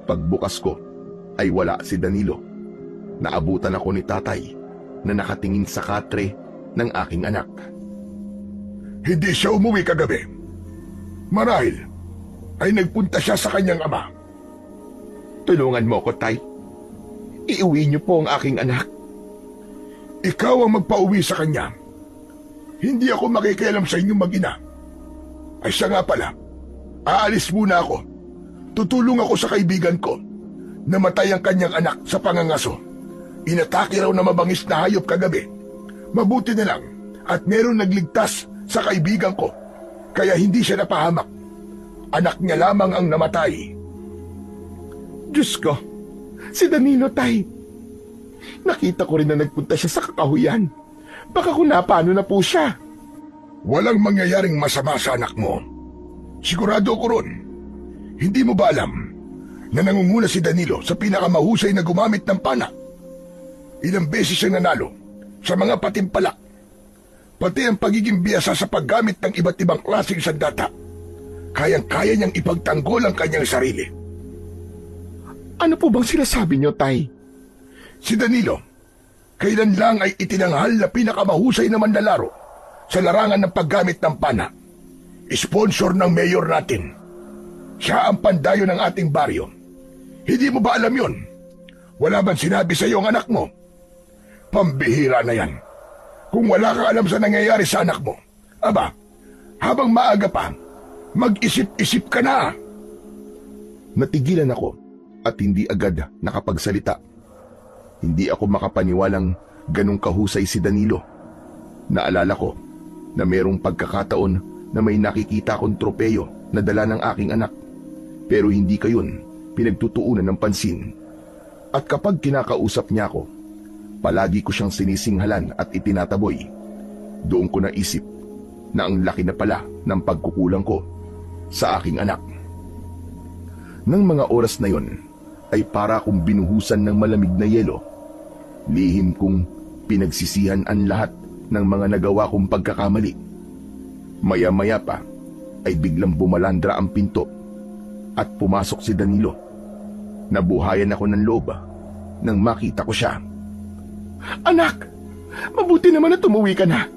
Pagbukas ko ay wala si Danilo. Naabutan ako ni tatay na nakatingin sa katre ng aking anak. Hindi siya umuwi kagabi. Marahil ay nagpunta siya sa kanyang ama. Tulungan mo ko, Tay. Iuwi niyo po ang aking anak. Ikaw ang magpauwi sa kanya. Hindi ako makikialam sa inyong mag-ina. Ay siya nga pala, aalis muna ako. Tutulong ako sa kaibigan ko. Namatay ang kanyang anak sa pangangaso. Inatake raw na mabangis na hayop kagabi. Mabuti na lang at meron nagligtas sa kaibigan ko. Kaya hindi siya napahamak. Anak niya lamang ang namatay. Diyos ko, si Danilo, Tay. Nakita ko rin na nagpunta siya sa kakahuyan. Baka kung napano na po siya. Walang mangyayaring masama sa anak mo. Sigurado ko ron. Hindi mo ba alam na nangunguna si Danilo sa pinakamahusay na gumamit ng pana? Ilang beses siyang nanalo sa mga patimpalak. Pati ang pagiging biyasa sa paggamit ng iba't ibang klaseng sandata. Kayang-kaya niyang ipagtanggol ang kanyang sarili. Ano po bang sinasabi niyo, Tay? Si Danilo, kailan lang ay itinanghal na pinakamahusay na manlalaro sa larangan ng paggamit ng pana. Sponsor ng mayor natin. Siya ang pandayo ng ating baryo. Hindi mo ba alam yon? Wala bang sinabi sa iyo ang anak mo? Pambihira na yan. Kung wala kang alam sa nangyayari sa anak mo, aba, habang maaga pa, mag-isip-isip ka na. Natigilan ako at hindi agad nakapagsalita. Hindi ako makapaniwalang ganong kahusay si Danilo. Naalala ko na mayroong pagkakataon na may nakikita akong tropeyo na dala ng aking anak. Pero hindi kayon pinagtutuunan ng pansin. At kapag kinakausap niya ako, palagi ko siyang sinisinghalan at itinataboy. Doon ko naisip na ang laki na pala ng pagkukulang ko sa aking anak. Nang mga oras na yon, ay para akong binuhusan ng malamig na yelo. Lihim kong pinagsisihan ang lahat ng mga nagawa kong pagkakamali. Maya-maya pa ay biglang bumalandra ang pinto at pumasok si Danilo. Nabuhayan ako ng loob nang makita ko siya. Anak, mabuti naman na tumuwi ka na.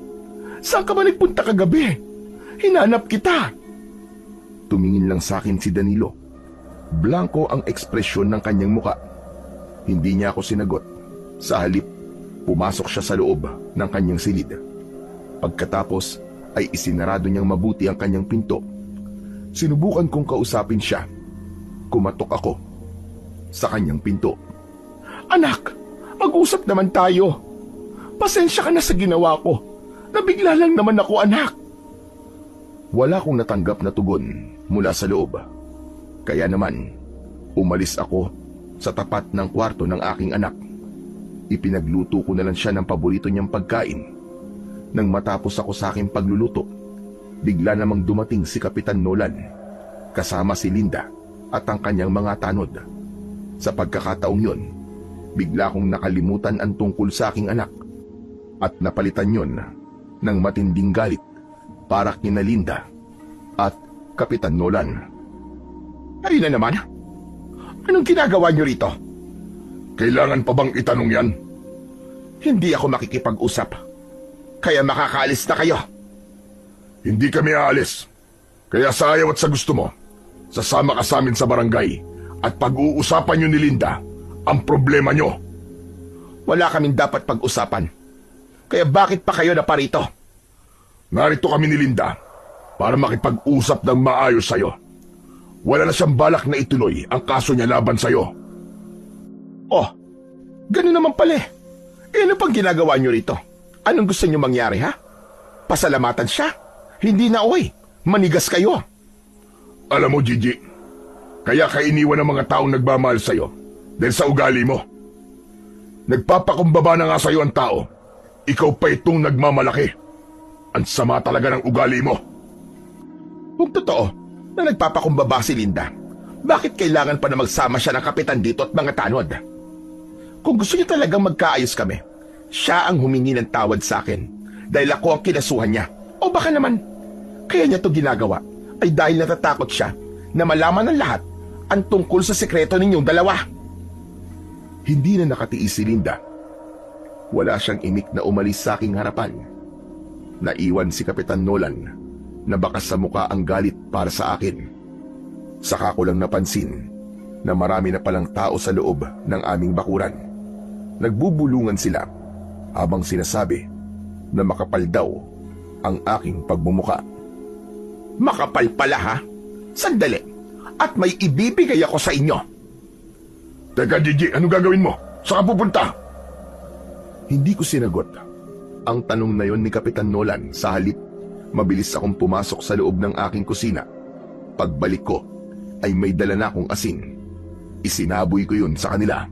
Saan ka ba nagpunta kagabi? Hinanap kita. Tumingin lang sa akin si Danilo. Blanko ang ekspresyon ng kanyang muka. Hindi niya ako sinagot. Sa halip, pumasok siya sa loob ng kanyang silid. Pagkatapos ay isinarado niyang mabuti ang kanyang pinto. Sinubukan kong kausapin siya. Kumatok ako sa kanyang pinto. Anak, mag-usap naman tayo. Pasensya ka na sa ginawa ko. Nabigla lang naman ako, anak. Wala akong natanggap na tugon mula sa loob. Kaya naman, umalis ako sa tapat ng kwarto ng aking anak. Ipinagluto ko na lang siya ng paborito niyang pagkain. Nang matapos ako sa aking pagluluto, bigla namang dumating si Kapitan Nolan, kasama si Linda at ang kanyang mga tanod. Sa pagkakataong yon, bigla kong nakalimutan ang tungkol sa aking anak at napalitan yon ng matinding galit para kina Linda at Kapitan Nolan. Ay na naman. Anong ginagawa niyo rito? Kailangan pa bang itanong yan? Hindi ako makikipag-usap. Kaya makakaalis na kayo. Hindi kami aalis. Kaya sa ayaw at sa gusto mo, sasama ka sa amin sa barangay at pag-uusapan nyo ni Linda ang problema nyo. Wala kaming dapat pag-usapan. Kaya bakit pa kayo na parito? Narito kami ni Linda para makipag-usap ng maayos sa'yo. Wala na siyang balak na ituloy ang kaso niya laban sa'yo. Oh, ganun naman pala eh. Ano pang ginagawa niyo rito? Anong gusto niyo mangyari, ha? Pasalamatan siya? Hindi na, oy. Manigas kayo. Alam mo, Gigi, kaya ka iniwan ng mga taong nagmamahal sa'yo dahil sa ugali mo. Nagpapakumbaba na nga sa'yo ang tao. Ikaw pa itong nagmamalaki. Ang sama talaga ng ugali mo. Kung totoo na nagpapakumbaba si Linda, bakit kailangan pa na magsama siya ng kapitan dito at mga tanod? Kung gusto niya talagang magkaayos kami, siya ang humingi ng tawad sa akin dahil ako ang kinasuhan niya. O baka naman, kaya niya to ginagawa ay dahil natatakot siya na malaman ng lahat ang tungkol sa sekreto ninyong dalawa. Hindi na nakatiis si Linda. Wala siyang imik na umalis sa aking harapan. Naiwan si Kapitan Nolan na bakas sa muka ang galit para sa akin. Saka ko lang napansin na marami na palang tao sa loob ng aming bakuran. Nagbubulungan sila habang sinasabi na makapal daw ang aking pagmumuka. Makapal pala, ha? Sandali. At may ibibigay ako sa inyo. Teka, Gigi, ano gagawin mo? Saan ka pupunta? Hindi ko sinagot ang tanong na yon ni Kapitan Nolan. Sa halip, mabilis akong pumasok sa loob ng aking kusina. Pagbalik ko, ay may dala na akong asin. Isinaboy ko yun sa kanila.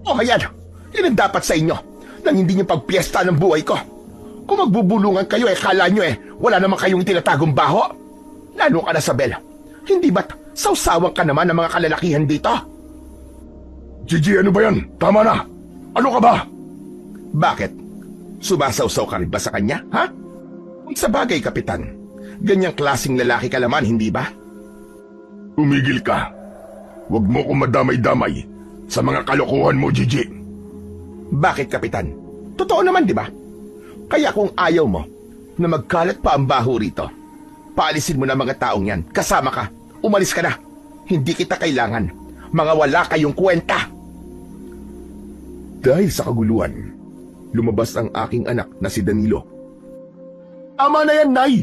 O ayan, yan ang dapat sa inyo nang hindi niyo pagpiesta ng buhay ko. Kung magbubulungan kayo, kala nyo wala naman kayong tinatagong baho. Lalo ka na, Sabel. Hindi ba't sausawan ka naman ng mga kalalakihan dito? Gigi, ano ba yan? Tama na! Ano ka ba? Bakit? Sumasawsaw ka rin ba sa kanya, ha? Kung sa bagay, Kapitan, ganyang klaseng lalaki ka naman, hindi ba? Tumigil ka. Huwag mo kong madamay-damay sa mga kalokohan mo, Gigi. Bakit, Kapitan? Totoo naman, di ba? Kaya kung ayaw mo na magkalat pa ang baho rito, paalisin mo na mga taong yan. Kasama ka. Umalis ka na. Hindi kita kailangan. Mga wala kayong kwenta. Dahil sa kaguluhan, lumabas ang aking anak na si Danilo. Tama na yan, Nay.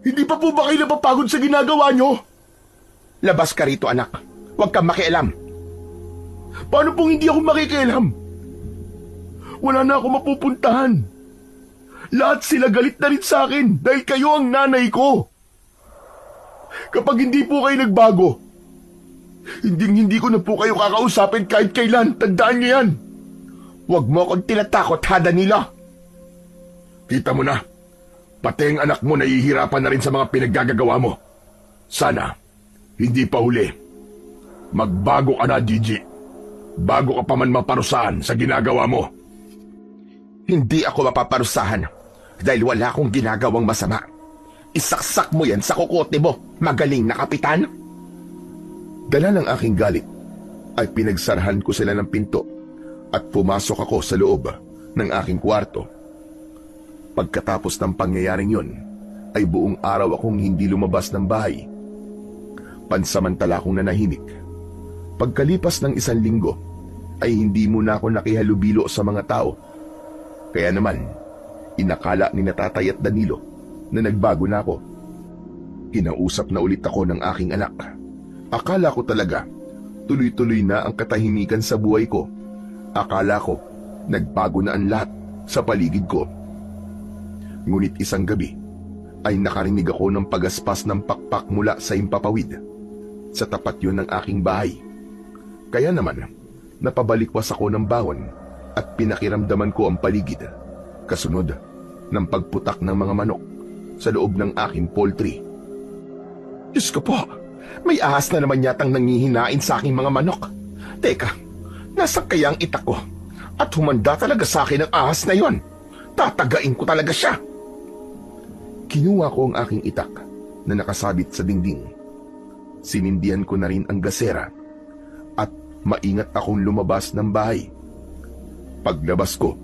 Hindi pa po ba kayo napapagod sa ginagawa nyo? Labas ka rito, anak. Huwag kang makialam. Paano pong hindi ako makikialam? Wala na ako mapupuntahan. Lahat sila galit na rin sa akin dahil kayo ang nanay ko. Kapag hindi po kayo nagbago, hindi ko na po kayo kakausapin kahit kailan. Tandaan niyo yan. Huwag mo akong tinatakot, ha, Danilo? Kita mo na, pati ang anak mo nahihirapan na rin sa mga pinaggagawa mo. Sana, hindi pa huli. Magbago ka na, Gigi. Bago ka pa man maparusahan sa ginagawa mo. Hindi ako mapaparusahan dahil wala akong ginagawang masama. Isaksak mo yan sa kukote mo, magaling na kapitan. Dala ng aking galit ay pinagsarahan ko sila ng pinto at pumasok ako sa loob ng aking kwarto. Pagkatapos ng pangyayaring yon, ay buong araw akong hindi lumabas ng bahay. Pansamantala akong nanahimik. Pagkalipas ng 1 linggo, ay hindi muna ako nakihalubilo sa mga tao. Kaya naman, inakala ni Tatay at Danilo na nagbago na ako. Kinausap na ulit ako ng aking anak. Akala ko talaga, tuloy-tuloy na ang katahimikan sa buhay ko. Akala ko, nagbago na ang lahat sa paligid ko. Ngunit isang gabi, ay nakarinig ako ng pagaspas ng pakpak mula sa impapawid. Sa tapat yun ng aking bahay. Kaya naman, napabalikwas ako ng bangon at pinakiramdaman ko ang paligid. Kasunod ng pagputak ng mga manok sa loob ng aking poultry. Diyos ko po, may ahas na naman yatang nangihinain sa aking mga manok. Teka, nasaan kaya ang itak ko? At humanda talaga sa akin ang ahas na yon. Tatagain ko talaga siya. Kinuha ko ang aking itak na nakasabit sa dingding. Sinindihan ko na rin ang gasera at maingat akong lumabas ng bahay. Paglabas ko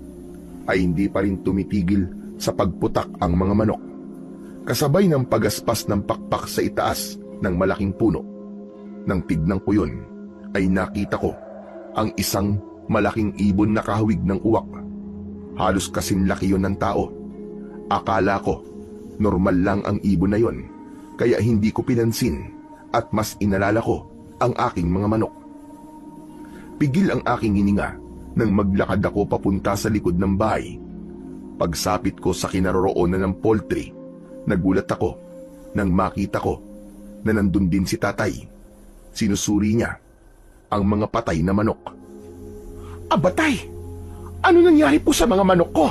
ay hindi pa rin tumitigil sa pagputak ang mga manok. Kasabay ng pagaspas ng pakpak sa itaas ng malaking puno. Nang tignan ko yun, ay nakita ko ang isang malaking ibon na kahawig ng uwak. Halos kasing laki yun ng tao. Akala ko, normal lang ang ibon na yun, kaya hindi ko pinansin at mas inalala ko ang aking mga manok. Pigil ang aking hininga nang maglakad ako papunta sa likod ng bahay. Pagsapit ko sa kinaroroonan ng poultry, nagulat ako nang makita ko na nandun din si tatay. Sinusuri niya ang mga patay na manok. Abatay! Ano nangyari po sa mga manok ko?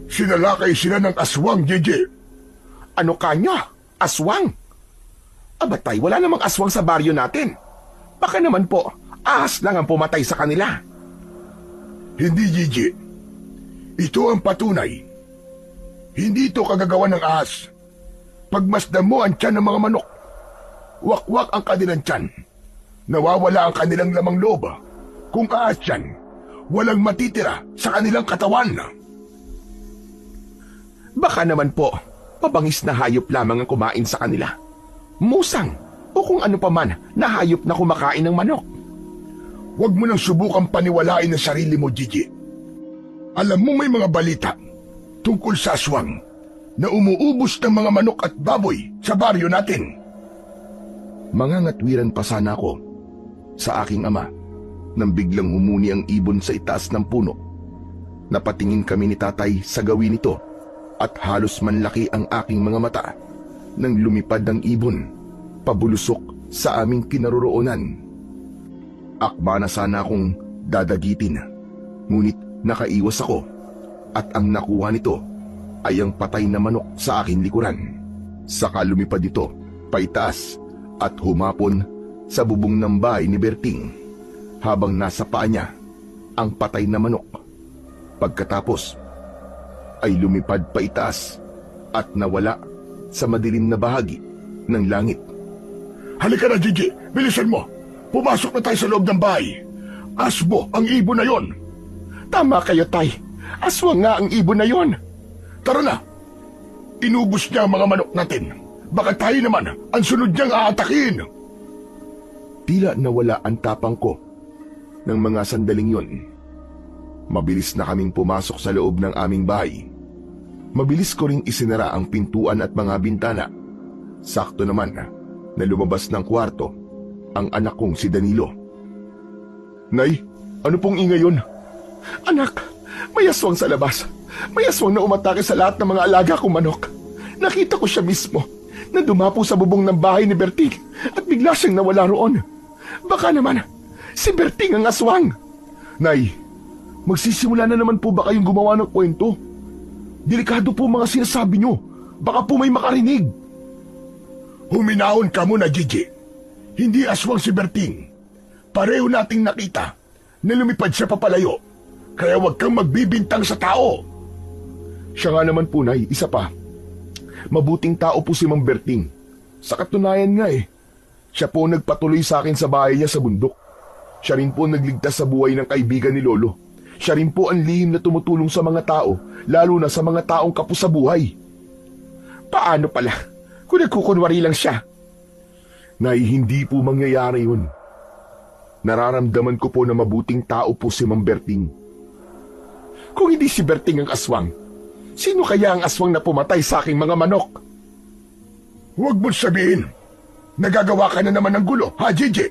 Sinalakay sila ng aswang, Gigi. Ano kanya? Aswang? Abatay, wala namang aswang sa baryo natin. Baka naman po, ahas lang ang pumatay sa kanila. Hindi, Gigi. Ito ang patunay. Hindi ito kagagawa ng ahas. Pagmasdan mo ang tiyan ng mga manok. Wakwak ang kanilang tiyan. Nawawala ang kanilang lamang loob. Kung ahas yan, walang matitira sa kanilang katawan. Baka naman po, pabangis na hayop lamang ang kumain sa kanila. Musang, o kung ano pa man na hayop na kumakain ng manok. Huwag mo nang subukang paniwalain ang sarili mo, Gigi. Alam mo may mga balita tungkol sa aswang na umuubos ng mga manok at baboy sa baryo natin. Mangangatwiran pa sana ako sa aking ama nang biglang humuni ang ibon sa itaas ng puno. Napatingin kami ni tatay sa gawin nito at halos manlaki ang aking mga mata nang lumipad ang ibon pabulusok sa aming kinaroroonan. Akma na sana akong dadagitin, ngunit nakaiwas ako at ang nakuha nito ay ang patay na manok sa aking likuran. Saka lumipad ito paitaas at humapon sa bubong ng bahay ni Berting habang nasa paa niya ang patay na manok. Pagkatapos ay lumipad paitaas at nawala sa madilim na bahagi ng langit. Halika na, Gigi. Bilisan mo. Pumasok na tayo sa loob ng bahay. Asbo ang ibon na yon. Tama kayo, tay. Aswang nga ang ibon na yon. Tara na. Inubos niya ang mga manok natin. Baka tayo naman ang sunod niyang aatakin. Tila nawala ang tapang ko ng mga sandaling yon. Mabilis na kaming pumasok sa loob ng aming bahay. Mabilis ko ring isinara ang pintuan at mga bintana. Sakto naman na lumabas ng kwarto ang anak kong si Danilo. Nay, ano pong ingay yun? Anak, may aswang sa labas. May aswang na umatake sa lahat ng mga alaga kong manok. Nakita ko siya mismo na dumapo sa bubong ng bahay ni Berting at bigla siyang nawala roon. Baka naman, si Berting ang aswang. Nay, magsisimula na naman po ba kayong gumawa ng kwento? Delikado po mga sinasabi nyo. Baka po may makarinig. Huminahon ka muna, Gigi. Hindi aswang si Berting. Pareho nating nakita na lumipad siya papalayo. Kaya huwag kang magbibintang sa tao. Siya nga naman po, Nay, isa pa. Mabuting tao po si Mang Berting. Sa katunayan nga siya po nagpatuloy sa akin sa bahay niya sa bundok. Siya rin po nagligtas sa buhay ng kaibigan ni Lolo. Siya rin po ang lihim na tumutulong sa mga tao, lalo na sa mga taong kapos sa buhay. Paano pala? Kung nagkukunwari lang siya. Nay, hindi po mangyayari yun. Nararamdaman ko po na mabuting tao po si Mang Berting. Kung hindi si Berting ang aswang, sino kaya ang aswang na pumatay sa aking mga manok? Huwag mo sabihin. Nagagawa ka na naman ng gulo, ha, Gigi?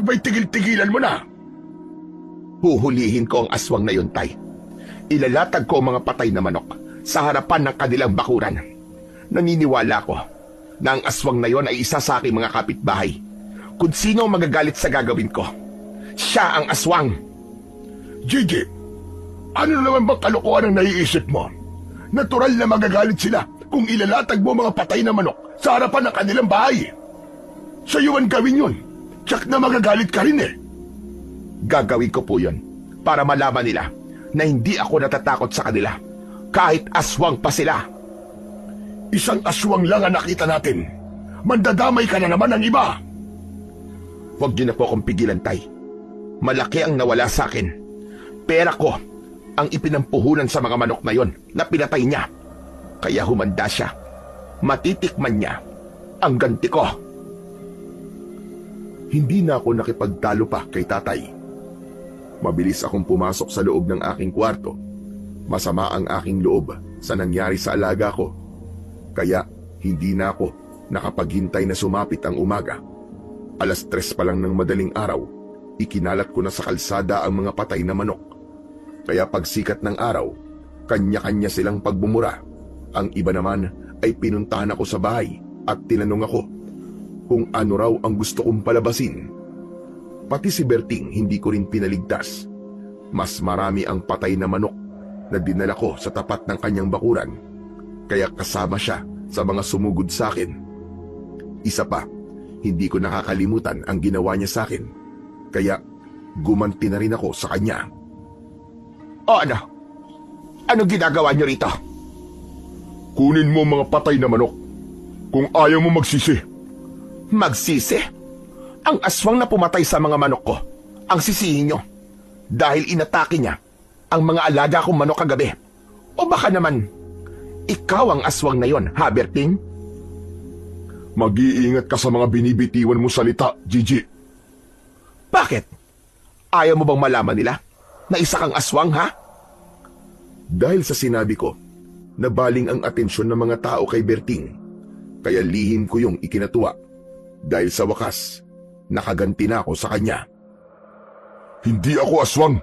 May tigil-tigilan mo na. Huhulihin ko ang aswang na yun, tay. Ilalatag ko ang mga patay na manok sa harapan ng kanilang bakuran. Naniniwala ko na ang aswang na yon ay isa sa aking mga kapitbahay. Kung sino ang magagalit sa gagawin ko, Siya ang aswang. Gigi, ano naman bang kalokohan ang naiisip mo? Natural na magagalit sila kung ilalatag mo mga patay na manok sa harapan ng kanilang bahay. Sa iyo ang gawin yun. Tsak na magagalit ka rin eh. Gagawin ko po yun para malaman nila na hindi ako natatakot sa kanila kahit aswang pa sila. Isang aswang lang ang nakita natin. Mandadamay ka na naman ng iba. Huwag niyo na po akong pigilan, Tay. Malaki ang nawala sa akin. Pera ko ang ipinampuhunan sa mga manok na yon na pinatay niya. Kaya humanda siya. Matitikman niya ang ganti ko. Hindi na ako nakipagtalo pa kay tatay. Mabilis akong pumasok sa loob ng aking kwarto. Masama ang aking loob sa nangyari sa alaga ko. Kaya hindi na ako nakapaghintay na sumapit ang umaga. 3:00 pa lang ng madaling araw, ikinalat ko na sa kalsada ang mga patay na manok. Kaya pagsikat ng araw, kanya-kanya silang pagbumura. Ang iba naman ay pinuntahan ako sa bahay at tinanong ako kung ano raw ang gusto kong palabasin. Pati si Berting hindi ko rin pinaligtas. Mas marami ang patay na manok na dinala ko sa tapat ng kanyang bakuran. Kaya kasama siya sa mga sumugod sa akin. Isa pa, hindi ko nakakalimutan ang ginawa niya sa akin. Kaya gumanti na rin ako sa kanya. O ano? Anong ginagawa niyo rito? Kunin mo mga patay na manok. Kung ayaw mo magsisi. Magsisi? Ang aswang na pumatay sa mga manok ko, ang sisihin niyo. Dahil inatake niya ang mga alaga kong manok kagabi. O baka naman, ikaw ang aswang na yon, ha, Berting? Mag-iingat ka sa mga binibitiwan mo salita, Gigi. Bakit? Ayaw mo bang malaman nila na isa kang aswang, ha? Dahil sa sinabi ko, nabaling ang atensyon ng mga tao kay Berting. Kaya lihim ko yung ikinatuwa. Dahil sa wakas, nakaganti na ako sa kanya. Hindi ako aswang.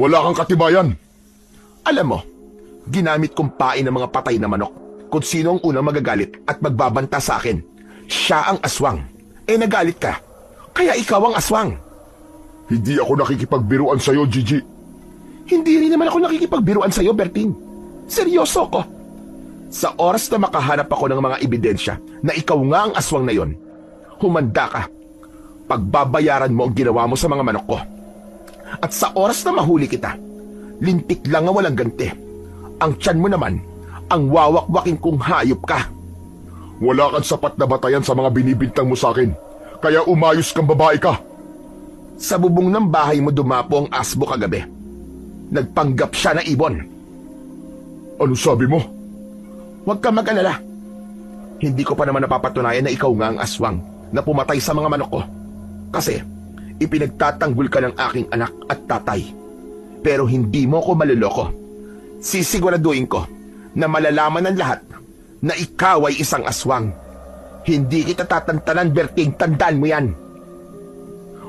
Wala kang katibayan. Alam mo, ginamit kong pain ng mga patay na manok kung sino ang unang magagalit at magbabanta sa akin. Siya ang aswang. Nagalit ka. Kaya ikaw ang aswang. Hindi ako nakikipagbiruan sa'yo, Gigi. Hindi rin naman ako nakikipagbiruan sa'yo, Berting. Seryoso ko. Sa oras na makahanap ako ng mga ebidensya na ikaw nga ang aswang na yon, humanda ka. Pagbabayaran mo ang ginawa mo sa mga manok ko. At sa oras na mahuli kita, lintik lang ang walang ganti. Ang tiyan mo naman, ang wawakwakin kong hayop ka. Wala kang sapat na batayan sa mga binibintang mo sa akin. Kaya umayos kang babae ka. Sa bubong ng bahay mo dumapo ang asbo kagabi. Nagpanggap siya na ibon. Ano sabi mo? Huwag ka mag-alala. Hindi ko pa naman napapatunayan na ikaw nga ang aswang na pumatay sa mga manok ko. Kasi ipinagtatanggol ka ng aking anak at tatay. Pero hindi mo ko maluloko. Sisiguraduhin ko na malalaman ng lahat na ikaw ay isang aswang. Hindi kita tatantanan, Berting. Tandaan mo yan.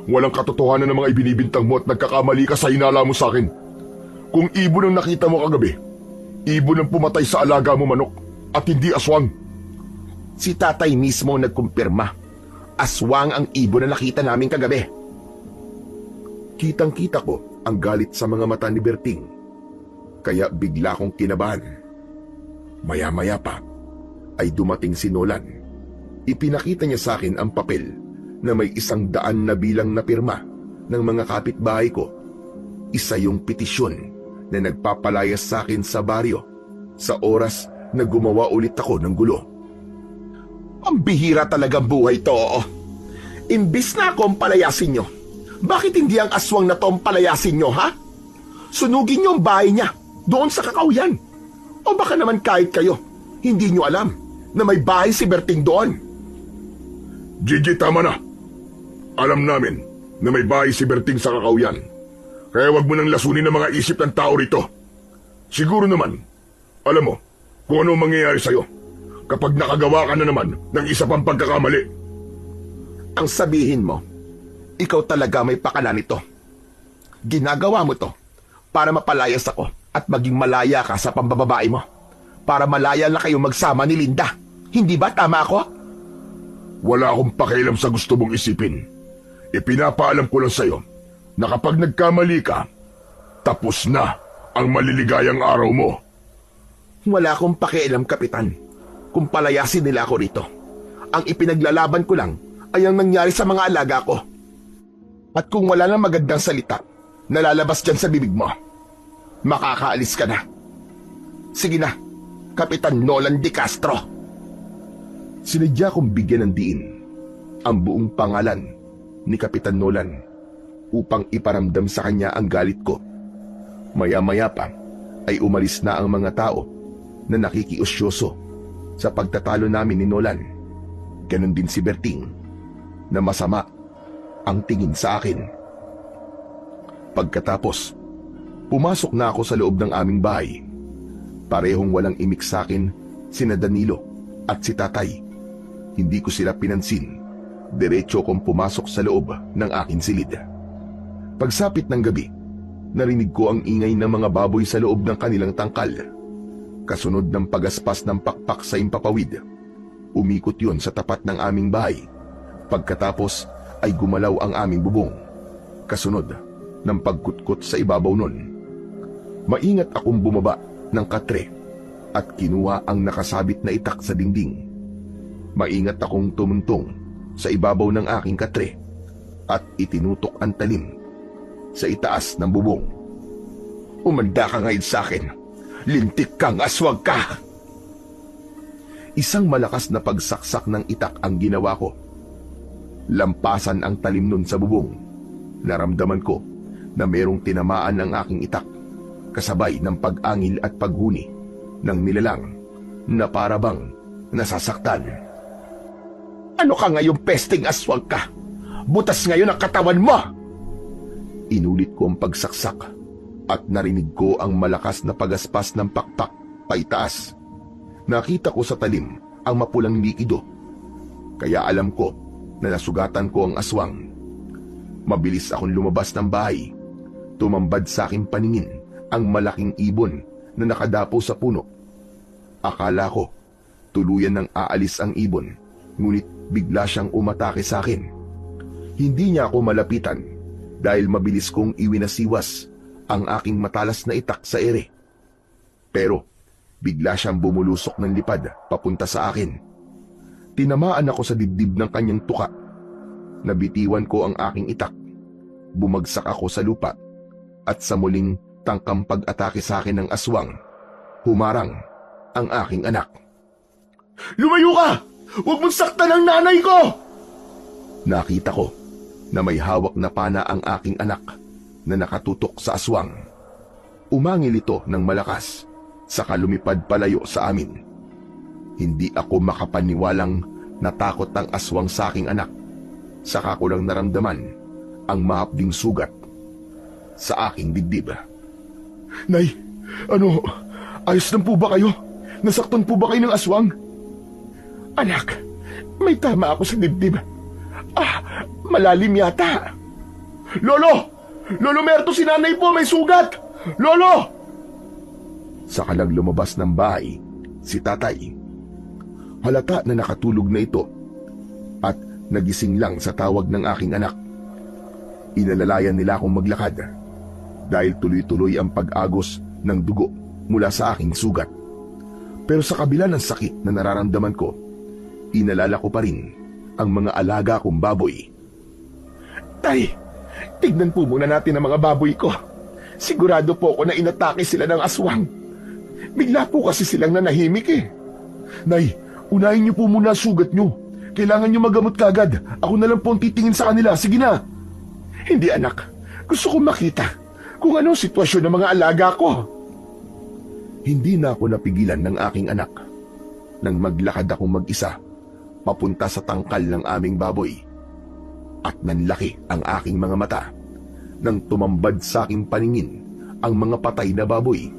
Walang katotohanan ng mga ibinibintang mo at nagkakamali ka sa hinala mo sa akin. Kung ibon ang nakita mo kagabi, ibon ang pumatay sa alaga mo manok at hindi aswang. Si tatay mismo ang nagkumpirma. Aswang ang ibon na nakita namin kagabi. Kitang-kita ko ang galit sa mga mata ni Berting. Kaya bigla kong kinabahan. Maya-maya pa ay dumating si Nolan. Ipinakita niya sa akin ang papel na may 100 na bilang na pirma ng mga kapitbahay ko. Isa yung petisyon na nagpapalayas sa akin sa baryo sa oras na gumawa ulit ako ng gulo. Ang bihira talagang buhay to, oo. Imbis na ako ang palayasin nyo, bakit hindi ang aswang na to ang palayasin nyo, ha? Sunugin nyo ang bahay niya doon sa kakauyan. O baka naman kahit kayo, hindi nyo alam na may bahay si Berting doon. Gigi, tama na. Alam namin na may bahay si Berting sa kakauyan. Kaya wag mo nang lasunin ang mga isip ng tao rito. Siguro naman, alam mo kung ano mangyayari sa'yo kapag nakagawa ka na naman ng isa pang pagkakamali. Ang sabihin mo, ikaw talaga may pakala nito. Ginagawa mo to para mapalayas ako at maging malaya ka sa pambababae mo. Para malaya na kayo magsama ni Linda. Hindi ba tama ako? Wala akong pakialam sa gusto mong isipin. Ipinapaalam ko lang sa'yo na kapag nagkamali ka, tapos na ang maliligayang araw mo. Wala akong pakialam, Kapitan, kung palayasin nila ako rito. Ang ipinaglalaban ko lang ay ang nangyari sa mga alaga ko. At kung wala nang magandang salita na lalabas dyan sa bibig mo, makakaalis ka na. Sige na, Kapitan Nolan de Castro. Sinadya kong bigyan ng diin ang buong pangalan ni Kapitan Nolan upang iparamdam sa kanya ang galit ko. Maya-maya pa ay umalis na ang mga tao na nakikiusyoso sa pagtatalo namin ni Nolan. Ganon din si Berting na masama ang tingin sa akin. Pagkatapos, pumasok na ako sa loob ng aming bahay. Parehong walang imik sa akin sina Danilo at si Tatay. Hindi ko sila pinansin. Diretso kong pumasok sa loob ng aking silid. Pagsapit ng gabi, narinig ko ang ingay ng mga baboy sa loob ng kanilang tangkal. Kasunod ng pagaspas ng pakpak sa impapawid. Umikot yon sa tapat ng aming bahay. Pagkatapos ay gumalaw ang aming bubong. Kasunod ng pagkutkot sa ibabaw nun. Maingat akong bumaba ng katre at kinuha ang nakasabit na itak sa dingding. Maingat akong tumuntong sa ibabaw ng aking katre at itinutok ang talim sa itaas ng bubong. Umanda ka ngayon sa akin. Lintik kang aswag ka! Isang malakas na pagsaksak ng itak ang ginawa ko. Lampasan ang talim nun sa bubong. Naramdaman ko na merong tinamaan ang aking itak, kasabay ng pag-angil at paghuni ng nilalang na parabang nasasaktan. Ano ka ngayong pesting aswag ka? Butas ngayon ang katawan mo! Inulit ko ang pagsaksak at narinig ko ang malakas na pagaspas ng pakpak paitaas. Nakita ko sa talim ang mapulang likido, kaya alam ko na nasugatan ko ang aswang. Mabilis akong lumabas ng bahay. Tumambad sa aking paningin ang malaking ibon na nakadapo sa puno. Akala ko tuluyan nang aalis ang ibon, ngunit bigla siyang umatake sa akin. Hindi niya ako malapitan dahil mabilis kong iwinasiwas ang aking matalas na itak sa ere. Pero bigla siyang bumulusok ng lipad papunta sa akin. Tinamaan ako sa dibdib ng kanyang tuka. Nabitiwan ko ang aking itak. Bumagsak ako sa lupa at sa muling tangkang pag-atake sa akin ng aswang, humarang ang aking anak. Lumayo ka! Huwag mong saktan ang nanay ko! Nakita ko na may hawak na pana ang aking anak na nakatutok sa aswang. Umangil ito ng malakas, saka lumipad palayo sa amin. Hindi ako makapaniwalang natakot ang aswang sa aking anak. Saka ko lang naramdaman ang mahapding sugat sa aking dibdib. Nay, ayos lang po ba kayo? Nasaktan po ba kayo ng aswang? Anak, may tama ako sa dibdib. Malalim yata. Lolo! Lolo Merto, si nanay po may sugat! Lolo! Saka lang lumabas ng bahay si Tatay. Halata na nakatulog na ito at nagising lang sa tawag ng aking anak. Inalalayan nila akong maglakad dahil tuloy-tuloy ang pag-agos ng dugo mula sa aking sugat. Pero sa kabila ng sakit na nararamdaman ko, inalala ko pa rin ang mga alaga kong baboy. Tay, tignan po muna natin ang mga baboy ko. Sigurado po ako na inatake sila ng aswang. Bigla po kasi silang nanahimik eh. Nay, unahin niyo po muna ang sugat niyo. Kailangan niyo magamot kagad. Ako na lang po ang titingin sa kanila. Sige na. Hindi anak. Gusto kong makita kung anong sitwasyon ng mga alaga ko. Hindi na ako napigilan ng aking anak nang maglakad akong mag-isa papunta sa tangkal ng aming baboy. At nanlaki ang aking mga mata nang tumambad sa aking paningin ang mga patay na baboy.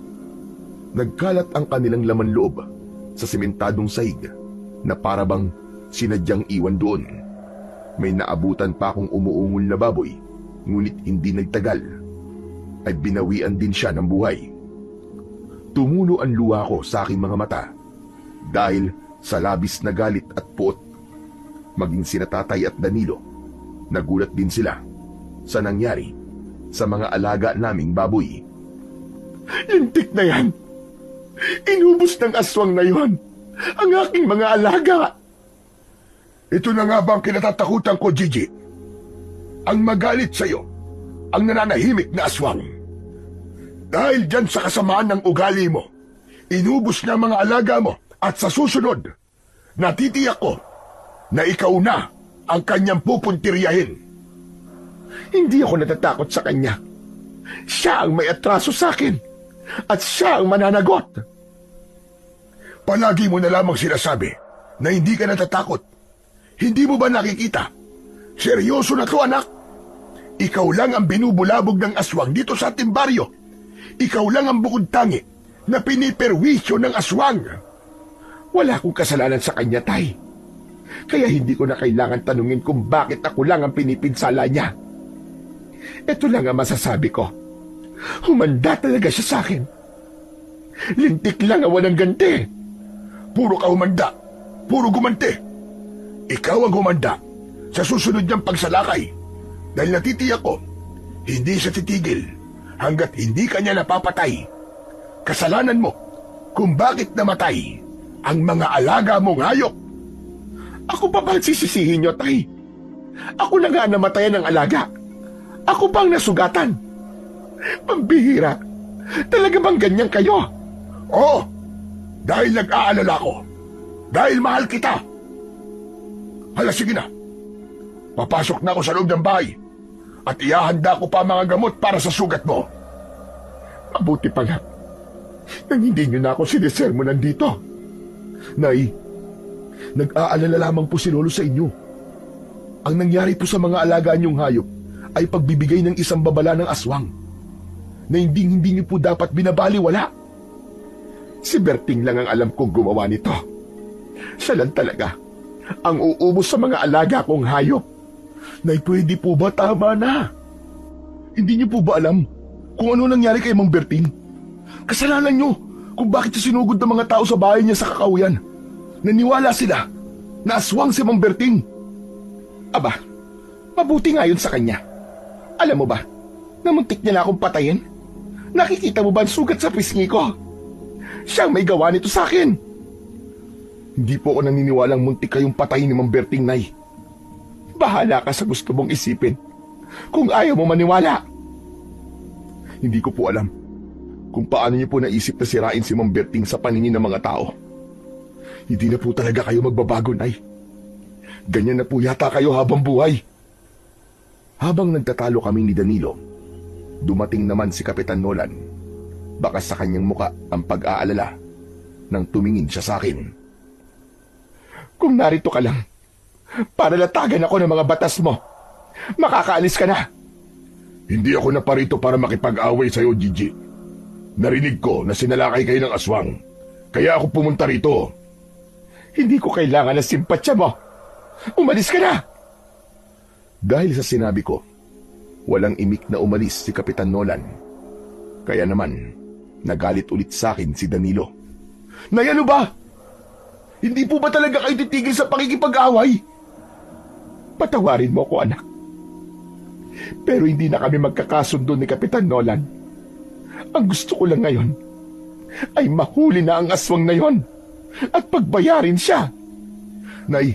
Nagkalat ang kanilang laman loob sa sementadong sahig na parabang sinadyang iwan doon. May naabutan pa akong umuungol na baboy, ngunit hindi nagtagal ay binawian din siya ng buhay. Tumulo ang luha ko sa aking mga mata dahil sa labis na galit at puot. Maging sina Tatay at Danilo, nagulat din sila sa nangyari sa mga alaga naming baboy. Lintik na yan. Inubos ng aswang na yon ang aking mga alaga. Ito na nga ba ang kinatatakutan ko, Gigi? Ang magalit sa'yo, ang nananahimik na aswang. Dahil dyan sa kasamaan ng ugali mo, inubos na ang mga alaga mo at sa susunod, natitiyak ko na ikaw na ang kanyang pupuntiryahin. Hindi ako natatakot sa kanya. Siya ang may atraso sa akin at siya ang mananagot. Palagi mo na lamang sinasabi na hindi ka natatakot. Hindi mo ba nakikita? Seryoso na to, anak. Ikaw lang ang binubulabog ng aswang dito sa ating baryo. Ikaw lang ang bukod tangi na piniperwisyo ng aswang. Wala akong kasalanan sa kanya, Tay. Kaya hindi ko na kailangan tanungin kung bakit ako lang ang pinipinsala niya. Ito lang ang masasabi ko. Humanda talaga siya sa akin. Lintik lang ang walang ganti. Puro ka humanda. Puro gumante. Ikaw ang humanda sa susunod niyang pagsalakay. Dahil natitiyak ko, hindi siya titigil hanggat hindi ka niya napapatay. Kasalanan mo kung bakit namatay ang mga alaga mong hayop. Ako pa ba ang sisisihin niyo, Tay? Ako na nga namatayan ng alaga. Ako pa ang nasugatan. Pambihira. Talaga bang ganyan kayo? Oo, dahil nag-aalala ko. Dahil mahal kita. Hala, sige na. Papasok na ako sa loob ng bahay at ihahanda ko pa mga gamot para sa sugat mo. Mabuti pa nga nang hindi niyo na ako sinisermo nandito. Nay, nag-aalala lamang po si Lolo sa inyo. Ang nangyari po sa mga alaga niyong hayop ay pagbibigay ng isang babala ng aswang na hindi niyo po dapat binabaliwala. Si Berting lang ang alam kong gumawa nito. Siya lang talaga ang uubos sa mga alaga kong hayop. Nay, pwede po ba tama na? Hindi niyo po ba alam kung ano nangyari kay Mang Berting? Kasalanan niyo kung bakit siya sinugod ng mga tao sa bahay niya sa Kakahuyan. Naniwala sila na aswang si Mang Berting. Aba, mabuti nga yun sa kanya. Alam mo ba, namuntik niya na akong patayin? Nakikita mo ba ang sugat sa pisngi ko? Siyang may gawa nito sa akin. Hindi po ako naniniwalang muntik kayong patayin ni Mang Berting, Nay. Bahala ka sa gusto mong isipin. Kung ayaw mo maniwala. Hindi ko po alam kung paano niyo po naisip na sirain si Mang Berting sa paningin ng mga tao. Hindi na po talaga kayo magbabago, Nay. Ganyan na po yata kayo habang buhay. Habang nagtatalo kami ni Danilo, dumating naman si Kapitan Nolan. Baka sa kanyang muka ang pag-aalala nang tumingin siya sa akin. Kung narito ka lang, para latagan ako ng mga batas mo, makakaalis ka na. Hindi ako naparito para makipag-away sa'yo, Gigi. Narinig ko na sinalakay kayo ng aswang, kaya ako pumunta rito. Hindi ko kailangan ng simpatsya mo. Umalis ka na! Dahil sa sinabi ko, walang imik na umalis si Kapitan Nolan. Kaya naman, nagalit ulit sa akin si Danilo. Nay, ano ba? Hindi po ba talaga kayo titigil sa pakikipag-away? Patawarin mo ako, anak. Pero hindi na kami magkakasundo ni Kapitan Nolan. Ang gusto ko lang ngayon ay mahuli na ang aswang na yon at pagbayarin siya. Nay,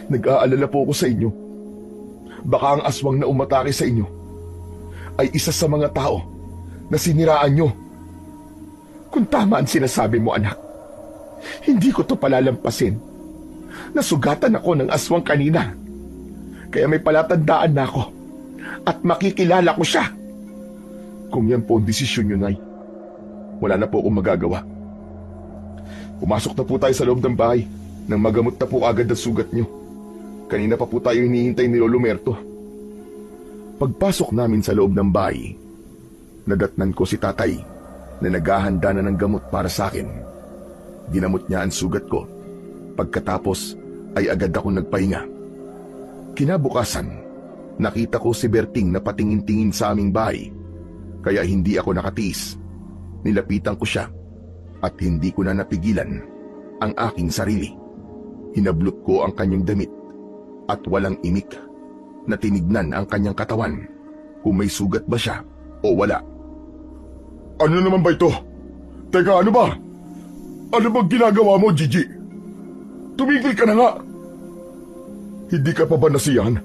nag-aalala po ako sa inyo. Baka ang aswang na umatake sa inyo ay isa sa mga tao na siniraan nyo. Kung tama ang sinasabi mo, anak, hindi ko to palalampasin. Nasugatan ako ng aswang kanina. Kaya may palatandaan na ako at makikilala ko siya. Kung yan po ang desisyon nyo, Nay, wala na po akong magagawa. Pumasok na po tayo sa loob ng bahay nang magamot na po agad ang sugat nyo. Kanina pa po tayo hinihintay ni Lolo Merto. Pagpasok namin sa loob ng bahay, nadatnan ko si Tatay na naghahanda na ng gamot para sa akin. Ginamot niya ang sugat ko. Pagkatapos ay agad ako nagpahinga. Kinabukasan, nakita ko si Berting na patingin-tingin sa aming bahay. Kaya hindi ako nakatiis. Nilapitan ko siya at hindi ko na napigilan ang aking sarili. Hinablot ko ang kanyang damit at walang imik na tinignan ang kanyang katawan kung may sugat ba siya o wala. Ano naman ba ito? Teka, ano ba? Ano bang ginagawa mo, Gigi? Tumigil ka na nga! Hindi ka pa ba nasiyahan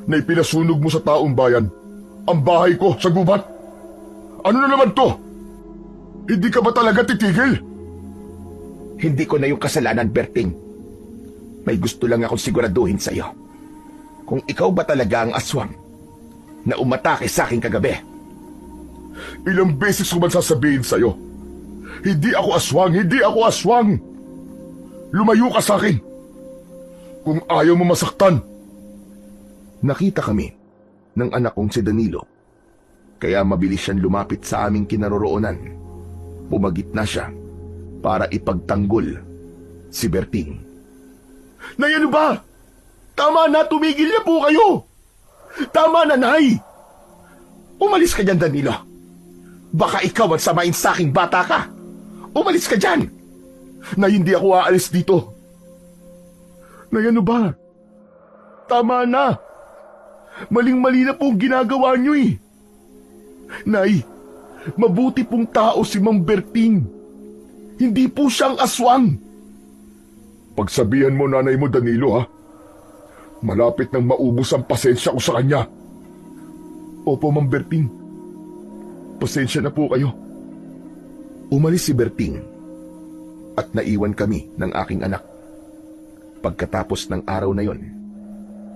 na ipinasunog mo sa taong bayan ang bahay ko sa gubat? Ano na naman to? Hindi ka ba talaga titigil? Hindi ko na yung kasalanan, Berting. May gusto lang akong siguraduhin sa iyo. Kung ikaw ba talaga ang aswang na umatake sa akin kagabi? Ilang beses ko man sasabihin sa'yo, hindi ako aswang, hindi ako aswang! Lumayo ka sa akin! Kung ayaw mo masaktan! Nakita kami ng anak kong si Danilo, kaya mabilis siyang lumapit sa aming kinaroroonan. Pumagit na siya para ipagtanggol si Berting. Nay, ano ba? Tama na, tumigil na po kayo! Tama na, Nay! Umalis ka dyan, Danilo. Baka ikaw ang samain sa aking bata ka. Umalis ka dyan! Na hindi ako aalis dito. Nay, ano ba? Tama na. Maling-mali na po ang ginagawa niyo eh. Nay, mabuti pong tao si Mang Berting. Hindi po siyang aswang. Pagsabihan mo nanay mo, Danilo, ha? Malapit nang maubos ang pasensya ko sa kanya. Opo, Mang Berting. Pasensya na po kayo. Umalis si Berting at naiwan kami ng aking anak. Pagkatapos ng araw na yon,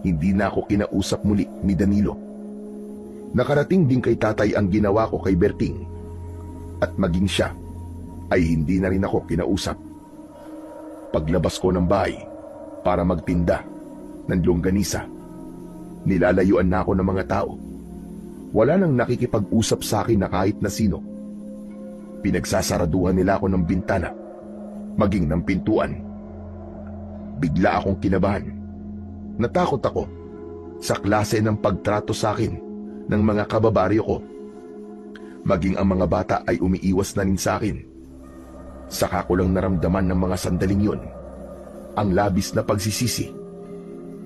hindi na ako kinausap muli ni Danilo. Nakarating din kay tatay ang ginawa ko kay Berting at maging siya ay hindi na rin ako kinausap. Paglabas ko ng bahay para magtinda ng longganisa, nilalayuan na ako ng mga tao. Wala nang nakikipag-usap sa akin na kahit na sino. Pinagsasaraduhan nila ako ng bintana, maging ng pintuan. Bigla akong kinabahan. Natakot ako sa klase ng pagtrato sa akin ng mga kababaryo ko. Maging ang mga bata ay umiiwas na rin sa akin. Saka ko lang naramdaman ng mga sandaling yun ang labis na pagsisisi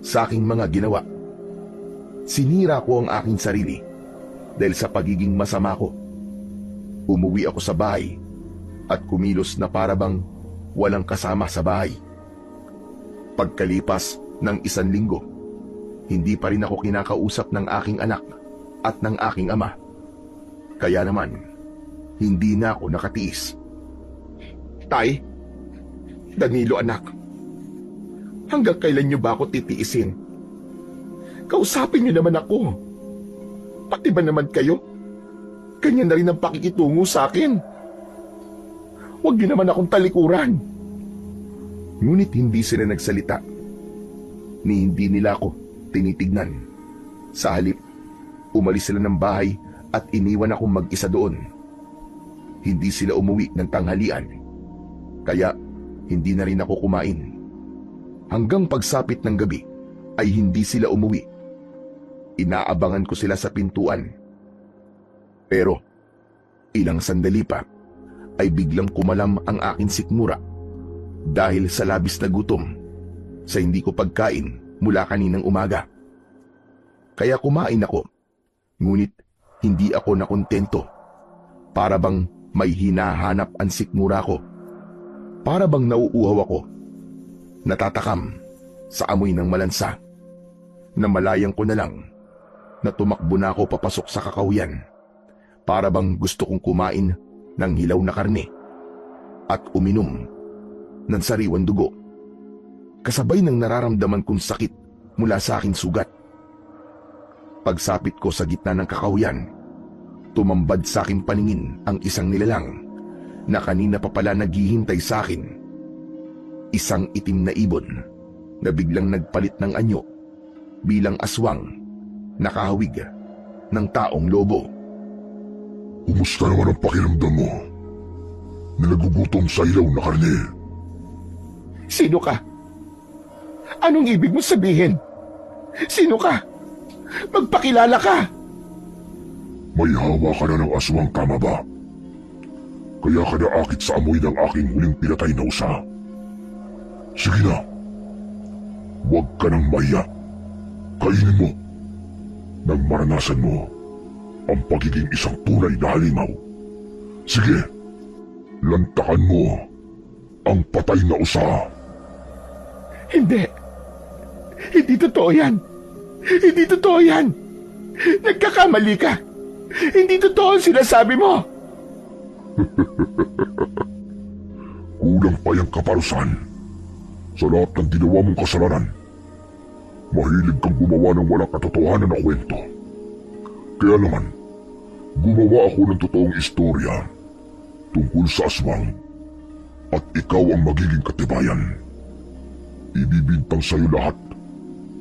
sa aking mga ginawa. Sinira ko ang aking sarili dahil sa pagiging masama ko. Umuwi ako sa bahay at kumilos na para bang walang kasama sa bahay. Pagkalipas ng 1 linggo, hindi pa rin ako kinakausap ng aking anak at ng aking ama. Kaya naman, hindi na ako nakatiis. Tay, Danilo anak, hanggang kailan niyo ba ako titiisin? Kausapin niyo naman ako. Pati ba naman kayo? Ganyan na rin ang pakikitungo sa akin. Huwag niyo naman akong talikuran. Ngunit hindi sila nagsalita, ni hindi nila ako tinitignan. Sa halip, umalis sila ng bahay at iniwan akong mag-isa doon. Hindi sila umuwi ng tanghalian, kaya hindi na rin ako kumain. Hanggang pagsapit ng gabi ay hindi sila umuwi. Inaabangan ko sila sa pintuan. Pero ilang sandali pa ay biglang kumalam ang aking sikmura dahil sa labis na gutom sa hindi ko pagkain mula kaninang umaga. Kaya kumain ako, ngunit hindi ako nakontento. Para bang may hinahanap ang sikmura ko. Para bang nauuhaw ako. Natatakam sa amoy ng malansa. Namalayang ko na lang na tumakbo na ako papasok sa kakahuyan. Para bang gusto kong kumain ng hilaw na karne at uminom ng sariwang dugo. Kasabay ng nararamdaman kong sakit mula sa aking sugat. Pagsapit ko sa gitna ng kakahuyan, tumambad sa aking paningin ang isang nilalang na kanina pa pala naghihintay sa akin. Isang itim na ibon na biglang nagpalit ng anyo bilang aswang nakahawig ng taong lobo. Kumusta naman ang pakiramdam mo? Nilagugutom sa ilaw na karne. Sino ka? Anong ibig mo sabihin? Sino ka? Magpakilala ka! May hawa ka na ng aswang, tama ba? Kaya ka naakit sa amoy ng aking huling pinatay na usa. Sige na. Huwag ka nang mahiya. Kainin mo nang maranasan mo ang pagiging isang tunay na halimaw. Sige, lantakan mo ang patay na usa. Hindi. Hindi totoo yan. Hindi totoo yan. Nagkakamali ka. Hindi totoo ang sinasabi mo. Kulang pa yung kaparusahan sa lahat ng ginawa mong kasalanan. Mahilig kang gumawa ng walang katotohanan na kwento. Kaya naman, gumawa ako ng totoong istorya tungkol sa aswang at ikaw ang magiging katibayan. Ibibintang sa'yo lahat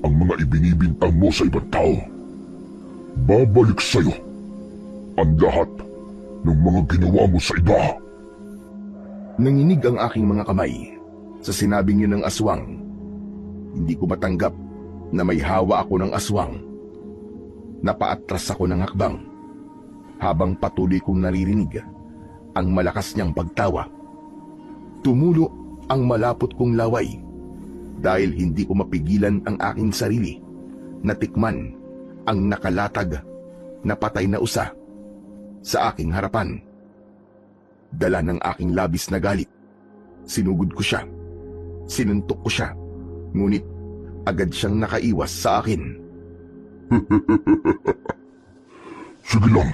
ang mga ibinibintang mo sa ibang tao. Babalik sa'yo ang lahat ng mga ginawa mo sa iba. Nanginig ang aking mga kamay sa sinabing yun ng aswang. Hindi ko matanggap na may hawa ako ng aswang. Napaatras ako ng hakbang habang patuloy kong naririnig ang malakas niyang pagtawa. Tumulo ang malapot kong laway dahil hindi ko mapigilan ang aking sarili na tikman ang nakalatag na patay na usa sa aking harapan. Dala ng aking labis na galit, sinugod ko siya, sinuntok ko siya, ngunit agad siyang nakaiwas sa akin. Sige lang,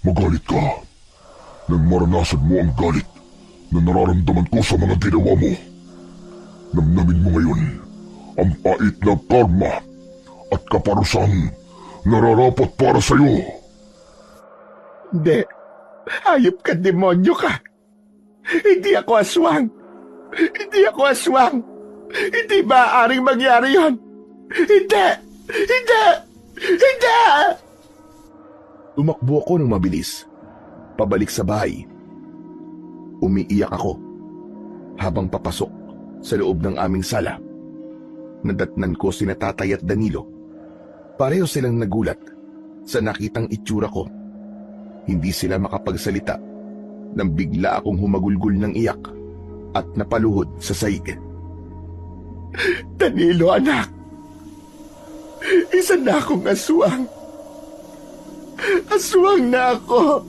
magalit ka. Nang maranasan mo ang galit na nararamdaman ko sa mga ginawa mo, namnamin mo ngayon ang pait na karma at kaparusang nararapat para sa'yo. Hindi. Hayop ka, demonyo ka. Hindi ako aswang. Hindi ako aswang. Hindi maaaring mangyari yon. Hindi! Hindi! Hindi! Tumakbo ako ng mabilis, pabalik sa bahay. Umiiyak ako habang papasok sa loob ng aming sala. Nadatnan ko sina Tatay at Danilo. Pareho silang nagulat sa nakitang itsura ko. Hindi sila makapagsalita nang bigla akong humagulgol ng iyak at napaluhod sa saig. Danilo, anak. Isa na akong aswang. Aswang na ako.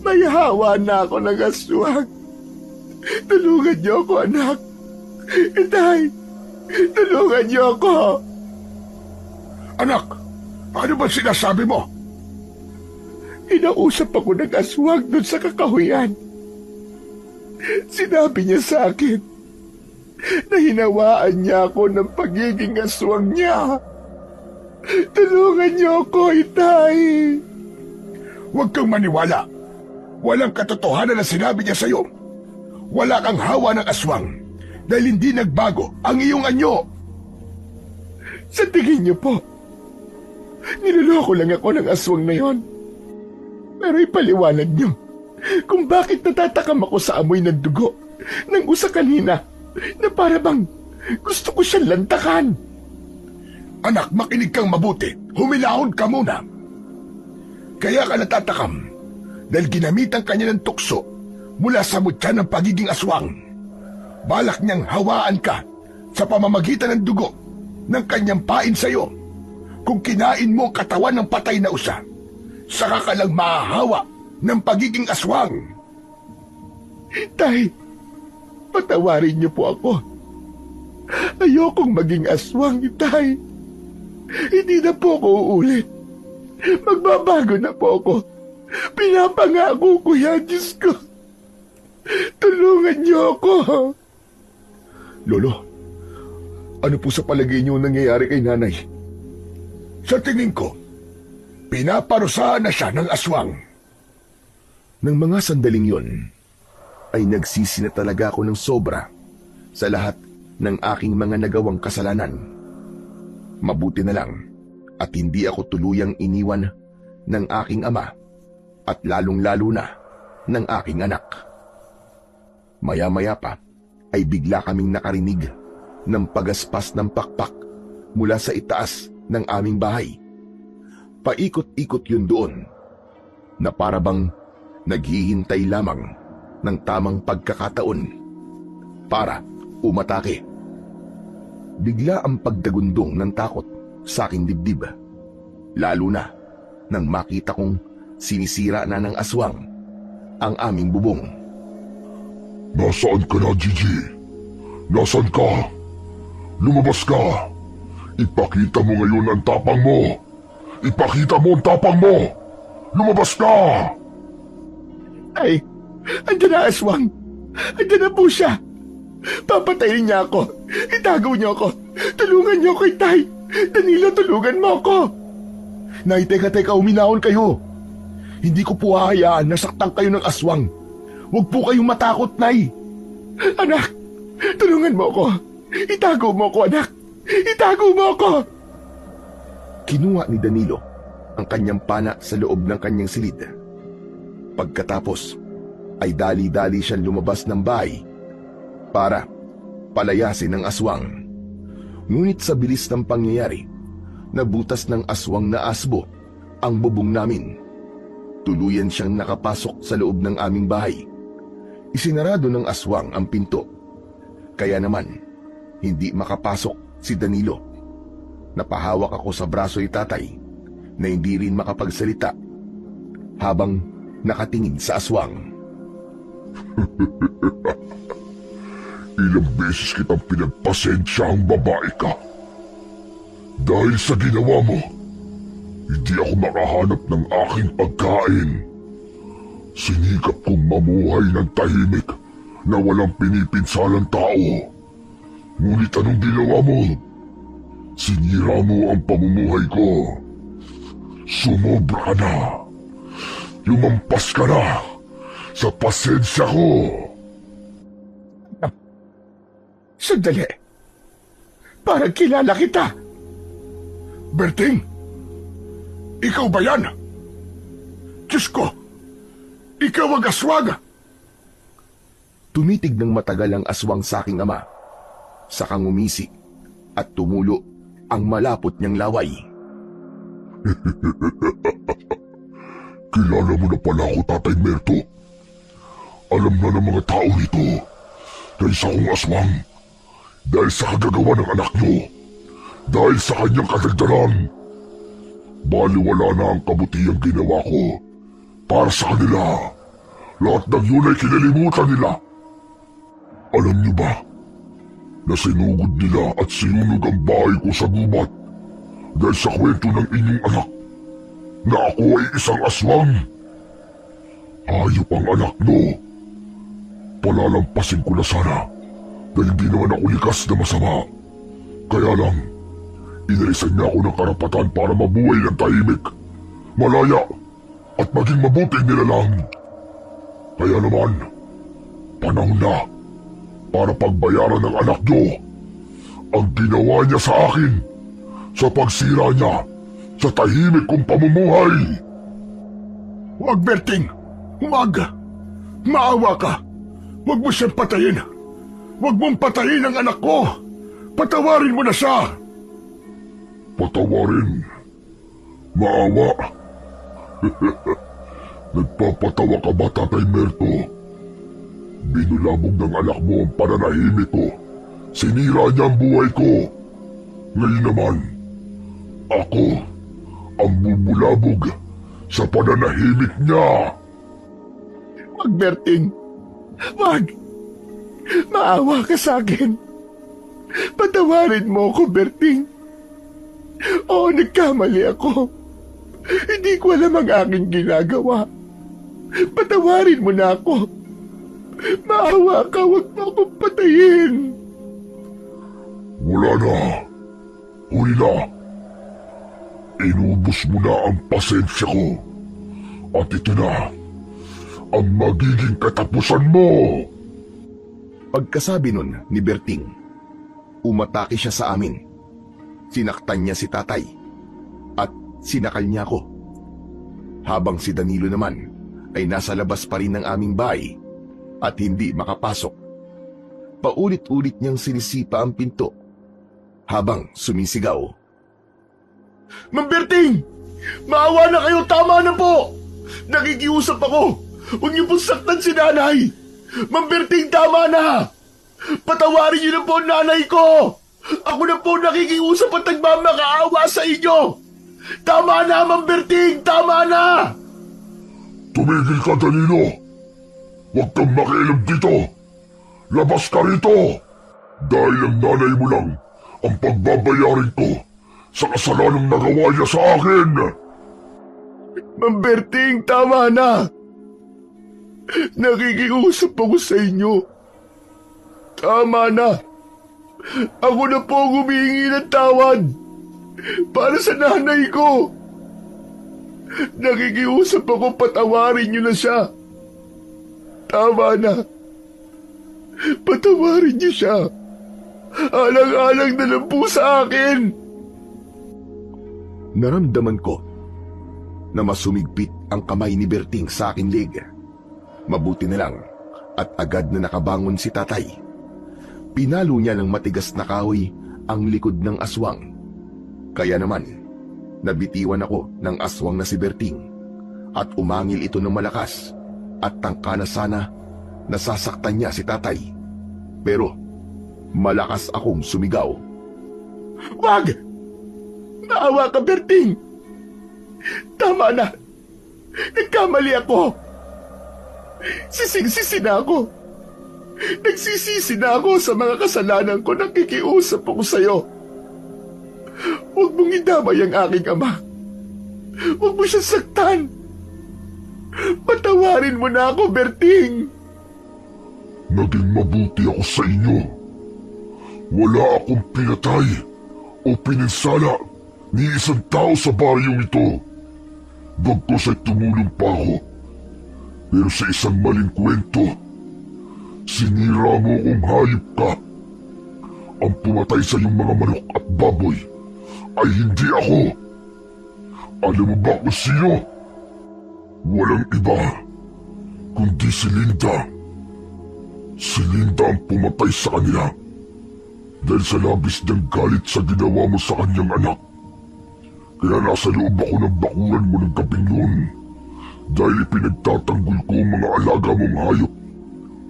May hawa na ako ng aswang. Tulungan niyo ako, anak. Itay, tulungan niyo ako. Anak, ano ba sinasabi mo? Inausap ako ng aswang doon sa kakahuyan. Sinabi niya sa akin na hinawaan niya ako ng pagiging aswang niya. Tulungan niyo ako, Itay. Huwag kang maniwala. Walang katotohanan na sinabi niya sa'yo. Wala kang hawa ng aswang dahil hindi nagbago ang iyong anyo. Sa tingin niyo po, niloloko lang ako ng aswang na yon. Pero ipaliwanag niyo kung bakit natatakam ako sa amoy ng dugo ng usa kanina na para bang gusto ko siyang lantakan. Anak, makinig kang mabuti. Humilahon ka muna. Kaya ka natatakam dahil ginamitan kanya ng tukso mula sa mutya ng pagiging aswang. Balak niyang hawaan ka sa pamamagitan ng dugo ng kanyang pain sa iyo. Kung kinain mo ang katawan ng patay na usa, saka ka lang mahahawa ng pagiging aswang. Tay, patawarin niyo po ako. Ayokong maging aswang, Tay. Hindi na po ako uulit. Magbabago na po ako. Pinapangako ko yan, Diyos ko. Tulungan niyo ako. Lolo, ano po sa palagay niyo nangyayari kay nanay? Sa tingin ko, pinaparusahan na siya ng aswang. Nang mga sandaling yun, ay nagsisi na talaga ako ng sobra sa lahat ng aking mga nagawang kasalanan. Mabuti na lang at hindi ako tuluyang iniwan ng aking ama at lalong-lalo na ng aking anak. Maya-maya pa ay bigla kaming nakarinig ng pagaspas ng pakpak mula sa itaas ng aming bahay. Paikot-ikot yun doon na para bang naghihintay lamang ng tamang pagkakataon para umatake. Bigla ang pagdagundong ng takot sa aking dibdib, lalo na nang makita kong sinisira na ng aswang ang aming bubong. Nasaan ka na, Gigi? Nasaan ka? Lumabas ka! Ipakita mo ngayon ang tapang mo! Ipakita mo ang tapang mo! Lumabas ka! Ay, andyan na aswang. Andyan na po siya. Papatayin niya ako. Itago niyo ako. Tulungan niyo ako, Itay. Danilo, tulungan mo ako. Nay, teka, uminahon kayo. Hindi ko po hahayaan na saktan kayo ng aswang. Huwag po kayong matakot, Nay. Anak, tulungan mo ako. Itago mo ako, anak. Itago mo ako. Kinuha ni Danilo ang kanyang pana sa loob ng kanyang silid. Pagkatapos ay dali-dali siyang lumabas ng bahay para palayasin ang aswang. Ngunit sa bilis ng pangyayari, nabutas ng aswang na asbo ang bubong namin. Tuluyan siyang nakapasok sa loob ng aming bahay. Isinarado ng aswang ang pinto. Kaya naman, hindi makapasok si Danilo. Napahawak ako sa braso ni tatay na hindi rin makapagsalita habang nakatingin sa aswang. Ilang beses kitang pinagpasensya ang babae ka. Dahil sa ginawa mo, hindi ako makahanap ng aking pagkain. Sinikap kong mamuhay ng tahimik na walang pinipinsalang tao. Ngunit anong ginawa mo? Sinira mo ang pamumuhay ko. Sumobra ka na. Lumampas ka na sa pasensya ko. Sandali. Parang kilala kita. Berting, ikaw ba yan? Diyos ko, ikaw ang aswang. Tumitig ng matagal ang aswang sa aking ama. Sakang umisi at tumulo ang malapot niyang laway. Kilala mo na pala ako, Tatay Merto. Alam na ng mga tao nito na isa kong aswang dahil sa kagagawa ng anak nyo, dahil sa kanyang kadagdaran. Baliwala na ang kabutihang ginawa ko para sa kanila. Lahat ng yun ay kinalimutan nila. Alam niyo ba na sinugod nila at sinunog ang bahay ko sa gubat dahil sa kwento ng inyong anak na ako ay isang aswang? Hayop ang anak mo. Palalampasin ko na sana dahil di naman ako likas na masama. Kaya lang, inalisan niya ako ng karapatan para mabuhay ng tahimik, malaya at maging mabuting nilalang. Kaya naman, panahon na para pagbayaran ng anak niyo ang ginawa niya sa akin sa pagsira niya sa tahimik kong pamumuhay. Huwag, Berting. Huwag. Maawa ka. Huwag mo siyang patayin. Huwag mong patayin ang anak ko. Patawarin mo na siya. Patawarin? Maawa? Nagpapatawa ka ba, Tatay Merto? Binulabog ng anak mo ang pananahimik ko. Sinira niya ang buhay ko. Ngayon naman, ako ang bubulabog sa pananahimik niya. Wag, Berting. Wag. Maawa ka sa akin. Patawarin mo ako, Berting. Oo, nagkamali ako. Hindi ko alam ang aking ginagawa. Patawarin mo na ako. Maawa ka, wag mo akong patayin. Wala na. Huli na. Inubos mo na ang pasensya ko. At ito na ang magiging katapusan mo. Pagkasabi nun ni Berting, umatake siya sa amin. Sinaktan niya si tatay at sinakal niya ako. Habang si Danilo naman ay nasa labas pa rin ng aming bahay at hindi makapasok. Paulit-ulit niyang sinisipa ang pinto habang sumisigaw. Ma'am Berting! Maawa na kayo, tama na po! Nakikiusap ako! Huwag niyo pong saktan si nanay! Ma'am Berting, tama na! Patawarin niyo na po ang nanay ko! Ako na po nakikiusap at nagmamakaawa sa inyo! Tama na, Mang Berting! Tama na! Tumigil ka, Danilo! Huwag kang makialam dito! Labas ka rito! Dahil ang nanay mo lang ang pagbabayarin ko sa kasalanang nagawa niya sa akin! Mang Berting, tama na! Nakikiusap ako sa inyo. Tama na! Ako na po ang humihingi ng tawad para sa nanay ko. Nakikiusap ako, patawarin niyo na siya. Tama na. Patawarin niyo siya. Alang-alang na lang po sa akin. Naramdaman ko na masumigpit ang kamay ni Berting sa aking leg. Mabuti na lang at agad na nakabangon si tatay. Pinalo niya ng matigas na kahoy ang likod ng aswang. Kaya naman, nabitiwan ako ng aswang na si Berting at umangil ito ng malakas at tangka na sana nasasaktan niya si tatay. Pero malakas akong sumigaw. Wag! Naawa ka, Berting! Tama na! Nagkamali ako! Sising-sisi na ako! Nagsisisi na ako sa mga kasalanan ko. Nakikiusap ako sa'yo. Huwag mong idamay ang aking ama. Huwag mo siya saktan. Patawarin mo na ako, Berting. Naging mabuti ako sa inyo. Wala akong pinatay o pininsala ni isang tao sa baryong ito. Bagkus ay tumulong pa ako. Pero sa isang maling kwento, sinira mo kung hayop ka. Ang pumatay sa iyong mga manok at baboy ay hindi ako. Alam mo ba kung sino? Walang iba, kundi si Linda. Si Linda ang pumatay sa kanila dahil sa labis niyang galit sa ginawa mo sa kanyang anak. Kaya nasa loob ako ng bakuran mo ng gabing noon dahil ipinagtatanggol ko ang mga alaga mong hayop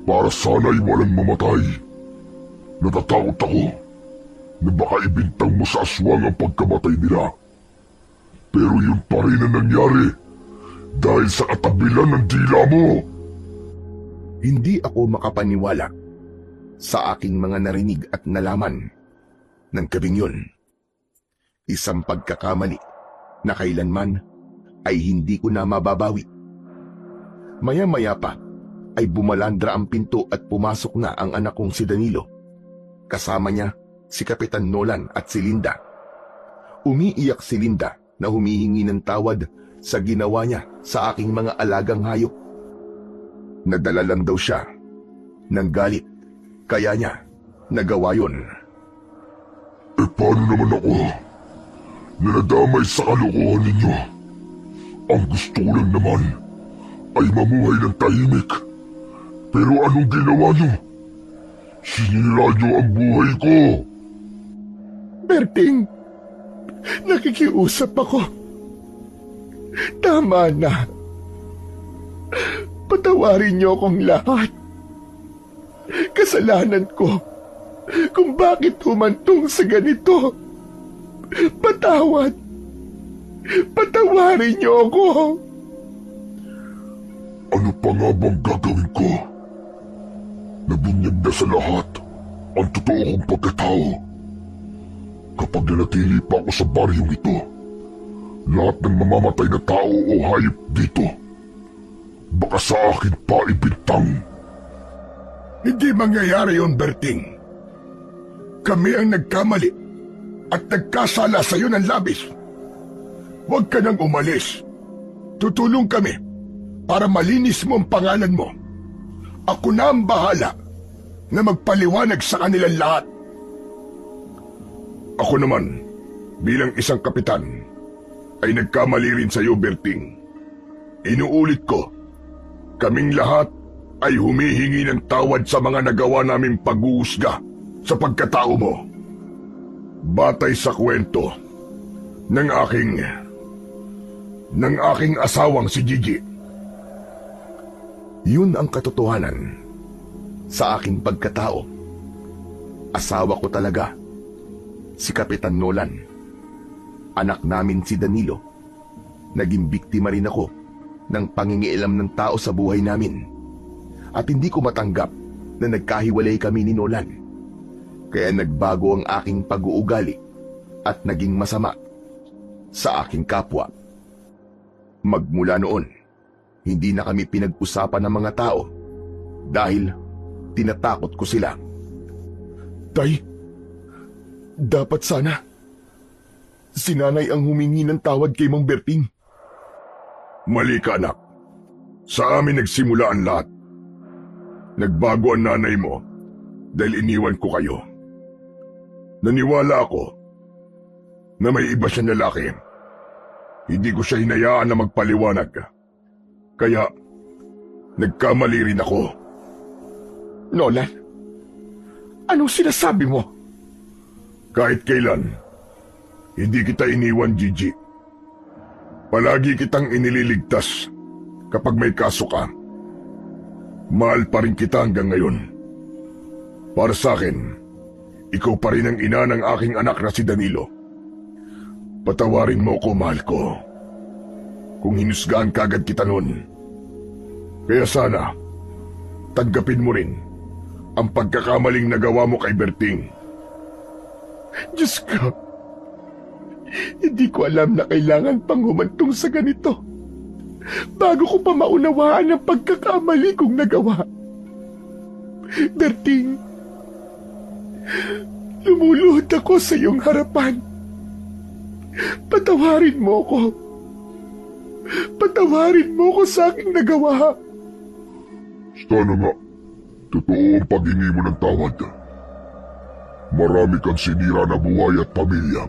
para sana'y walang mamatay. Natatakot ako na baka ibintang mo sa aswang ang pagkamatay nila. Pero yun pa rin ang nangyari dahil sa katabilan ng dila mo. Hindi ako makapaniwala sa aking mga narinig at nalaman ng gabing yun. Isang pagkakamali na kailanman ay hindi ko na mababawi. Maya-maya pa ay bumalandra ang pinto at pumasok na ang anak kong si Danilo. Kasama niya si Kapitan Nolan at si Linda. Umiiyak si Linda na humihingi ng tawad sa ginawa niya sa aking mga alagang hayop. Nadala lang daw siya ng galit, kaya niya nagawa yun. Paano naman ako na nadamay sa kalokohan ninyo? Ang gusto ko lang naman ay mamuhay ng tahimik. Pero anong ginawa niyo? Sinira niyo ang buhay ko. Berting, nakikiusap ako. Tama na. Patawarin niyo akong lahat. Kasalanan ko kung bakit humantong sa ganito. Patawad. Patawarin niyo ako. Ano pa nga bang gagawin ko? Nabinyag na sa lahat ang totoo kong pagkatao. Kapag nanatili pa ako sa baryong ito, lahat ng mamamatay na tao o hayop dito, baka sa akin pa ibintang. Hindi mangyayari yun, Berting. Kami ang nagkamali at nagkasala sa iyo ng labis. Huwag ka nang umalis. Tutulong kami para malinis mo ang pangalan mo. Ako na ang bahala na magpaliwanag sa kanilang lahat. Ako naman, bilang isang kapitan, ay nagkamali rin sa iyo, Berting. Inuulit ko, kaming lahat ay humihingi ng tawad sa mga nagawa naming pag-uusga sa pagkatao mo. Batay sa kwento ng aking asawang si Gigi. Yun ang katotohanan sa aking pagkatao. Asawa ko talaga si Kapitan Nolan. anak namin si Danilo, naging biktima rin ako ng pangingialam ng tao sa buhay namin. At hindi ko matanggap na nagkahiwalay kami ni Nolan. Kaya nagbago ang aking pag-uugali at naging masama sa aking kapwa. Magmula noon, hindi na kami pinag-usapan ng mga tao dahil tinatakot ko sila. Tay, dapat sana si nanay ang humingi ng tawad kay Mang Berting. Mali ka, anak. Sa amin nagsimula ang lahat. Nagbago ang nanay mo dahil iniwan ko kayo. Naniwala ako na may iba siyang lalaki. Hindi ko siya hinayaan na magpaliwanag. Kaya, nagkamali rin ako. Nolan, anong sinasabi mo? Kahit kailan, hindi kita iniwan, Gigi. Palagi kitang inililigtas kapag may kaso ka. Mahal pa rin kita hanggang ngayon. Para sa akin, ikaw pa rin ang ina ng aking anak na si Danilo. Patawarin mo ko, mahal ko. Kung hinusgaan kagad kita noon. Kaya sana, tanggapin mo rin ang pagkakamaling nagawa mo kay Berting. Diyos ko, hindi ko alam na kailangan pang humantong sa ganito bago ko pa maunawaan ang pagkakamali kong nagawa. Berting, lumuluhod ako sa iyong harapan. Patawarin mo ko. Patawarin mo ko sa aking nagawa. Sana nga, totoo ang paghingi mo ng tawad. Marami kang sinira na buhay at pamilya.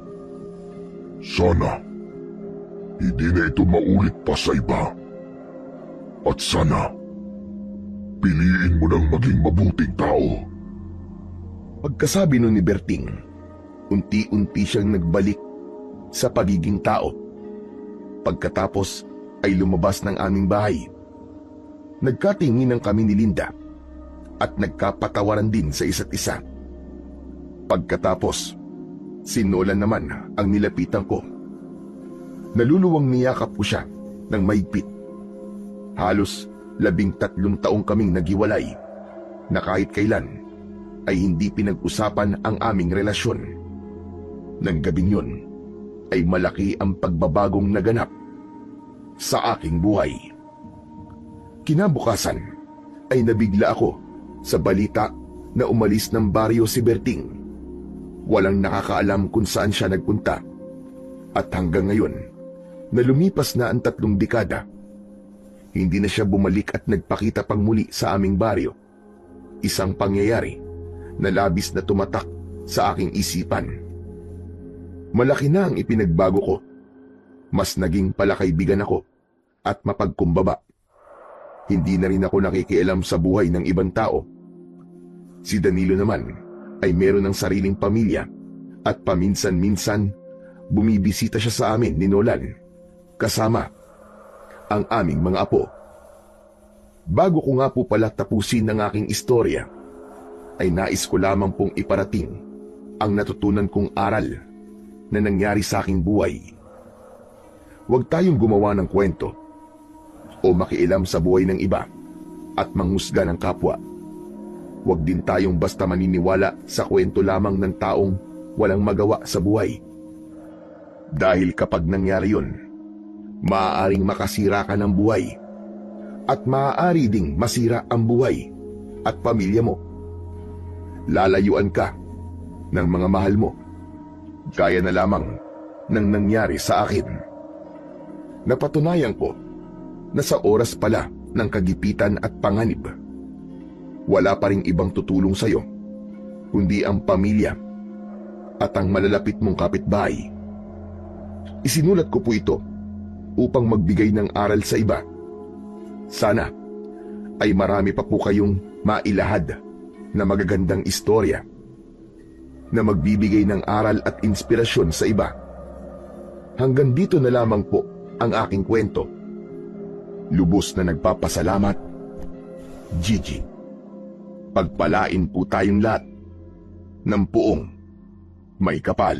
Sana, hindi na ito maulit pa sa iba. At sana, piliin mo ng maging mabuting tao. Pagkasabi nun ni Berting, unti-unti siyang nagbalik sa pagiging tao. Pagkatapos ay lumabas ng aming bahay. Nagkatinginan kami ni Linda at nagkapatawaran din sa isa't isa. Pagkatapos, si Nolan naman ang nilapitan ko. Naluluwang niyakap ko siya ng mahigpit. Halos 13 taong kaming naghiwalay na kahit kailan ay hindi pinag-usapan ang aming relasyon. Nang gabing yun ay malaki ang pagbabagong naganap sa aking buhay. Kinabukasan ay nabigla ako sa balita na umalis ng baryo si Berting. Walang nakakaalam kung saan siya nagpunta. At hanggang ngayon, na lumipas na ang 3 dekada, hindi na siya bumalik at nagpakita pang muli sa aming baryo. Isang pangyayari na labis na tumatak sa aking isipan. Malaki na ang ipinagbago ko. Mas naging palakaibigan ako at mapagkumbaba. Hindi na rin ako nakikialam sa buhay ng ibang tao. Si Danilo naman ay meron ng sariling pamilya at paminsan-minsan bumibisita siya sa amin ni Nolan kasama ang aming mga apo. Bago ko nga po pala tapusin ang aking istorya, ay nais ko lamang pong iparating ang natutunan kong aral na nangyari sa aking buhay. Huwag tayong gumawa ng kwento o makialam sa buhay ng iba at manghusga ng kapwa. Huwag din tayong basta maniniwala sa kwento lamang ng taong walang magawa sa buhay. Dahil kapag nangyari yun, maaaring makasira ka ng buhay at maaari ding masira ang buhay at pamilya mo. Lalayuan ka ng mga mahal mo, gaya na lamang ng nangyari sa akin. Napatunayan ko na sa oras pala ng kagipitan at panganib, wala pa ring ibang tutulong sa'yo, kundi ang pamilya at ang malalapit mong kapitbahay. Isinulat ko po ito upang magbigay ng aral sa iba. Sana ay marami pa po kayong mailahad na magagandang istorya na magbibigay ng aral at inspirasyon sa iba. Hanggang dito na lamang po ang aking kwento. Lubos na nagpapasalamat, Gigi. Pagpalain po tayong lahat ng puong may kapal.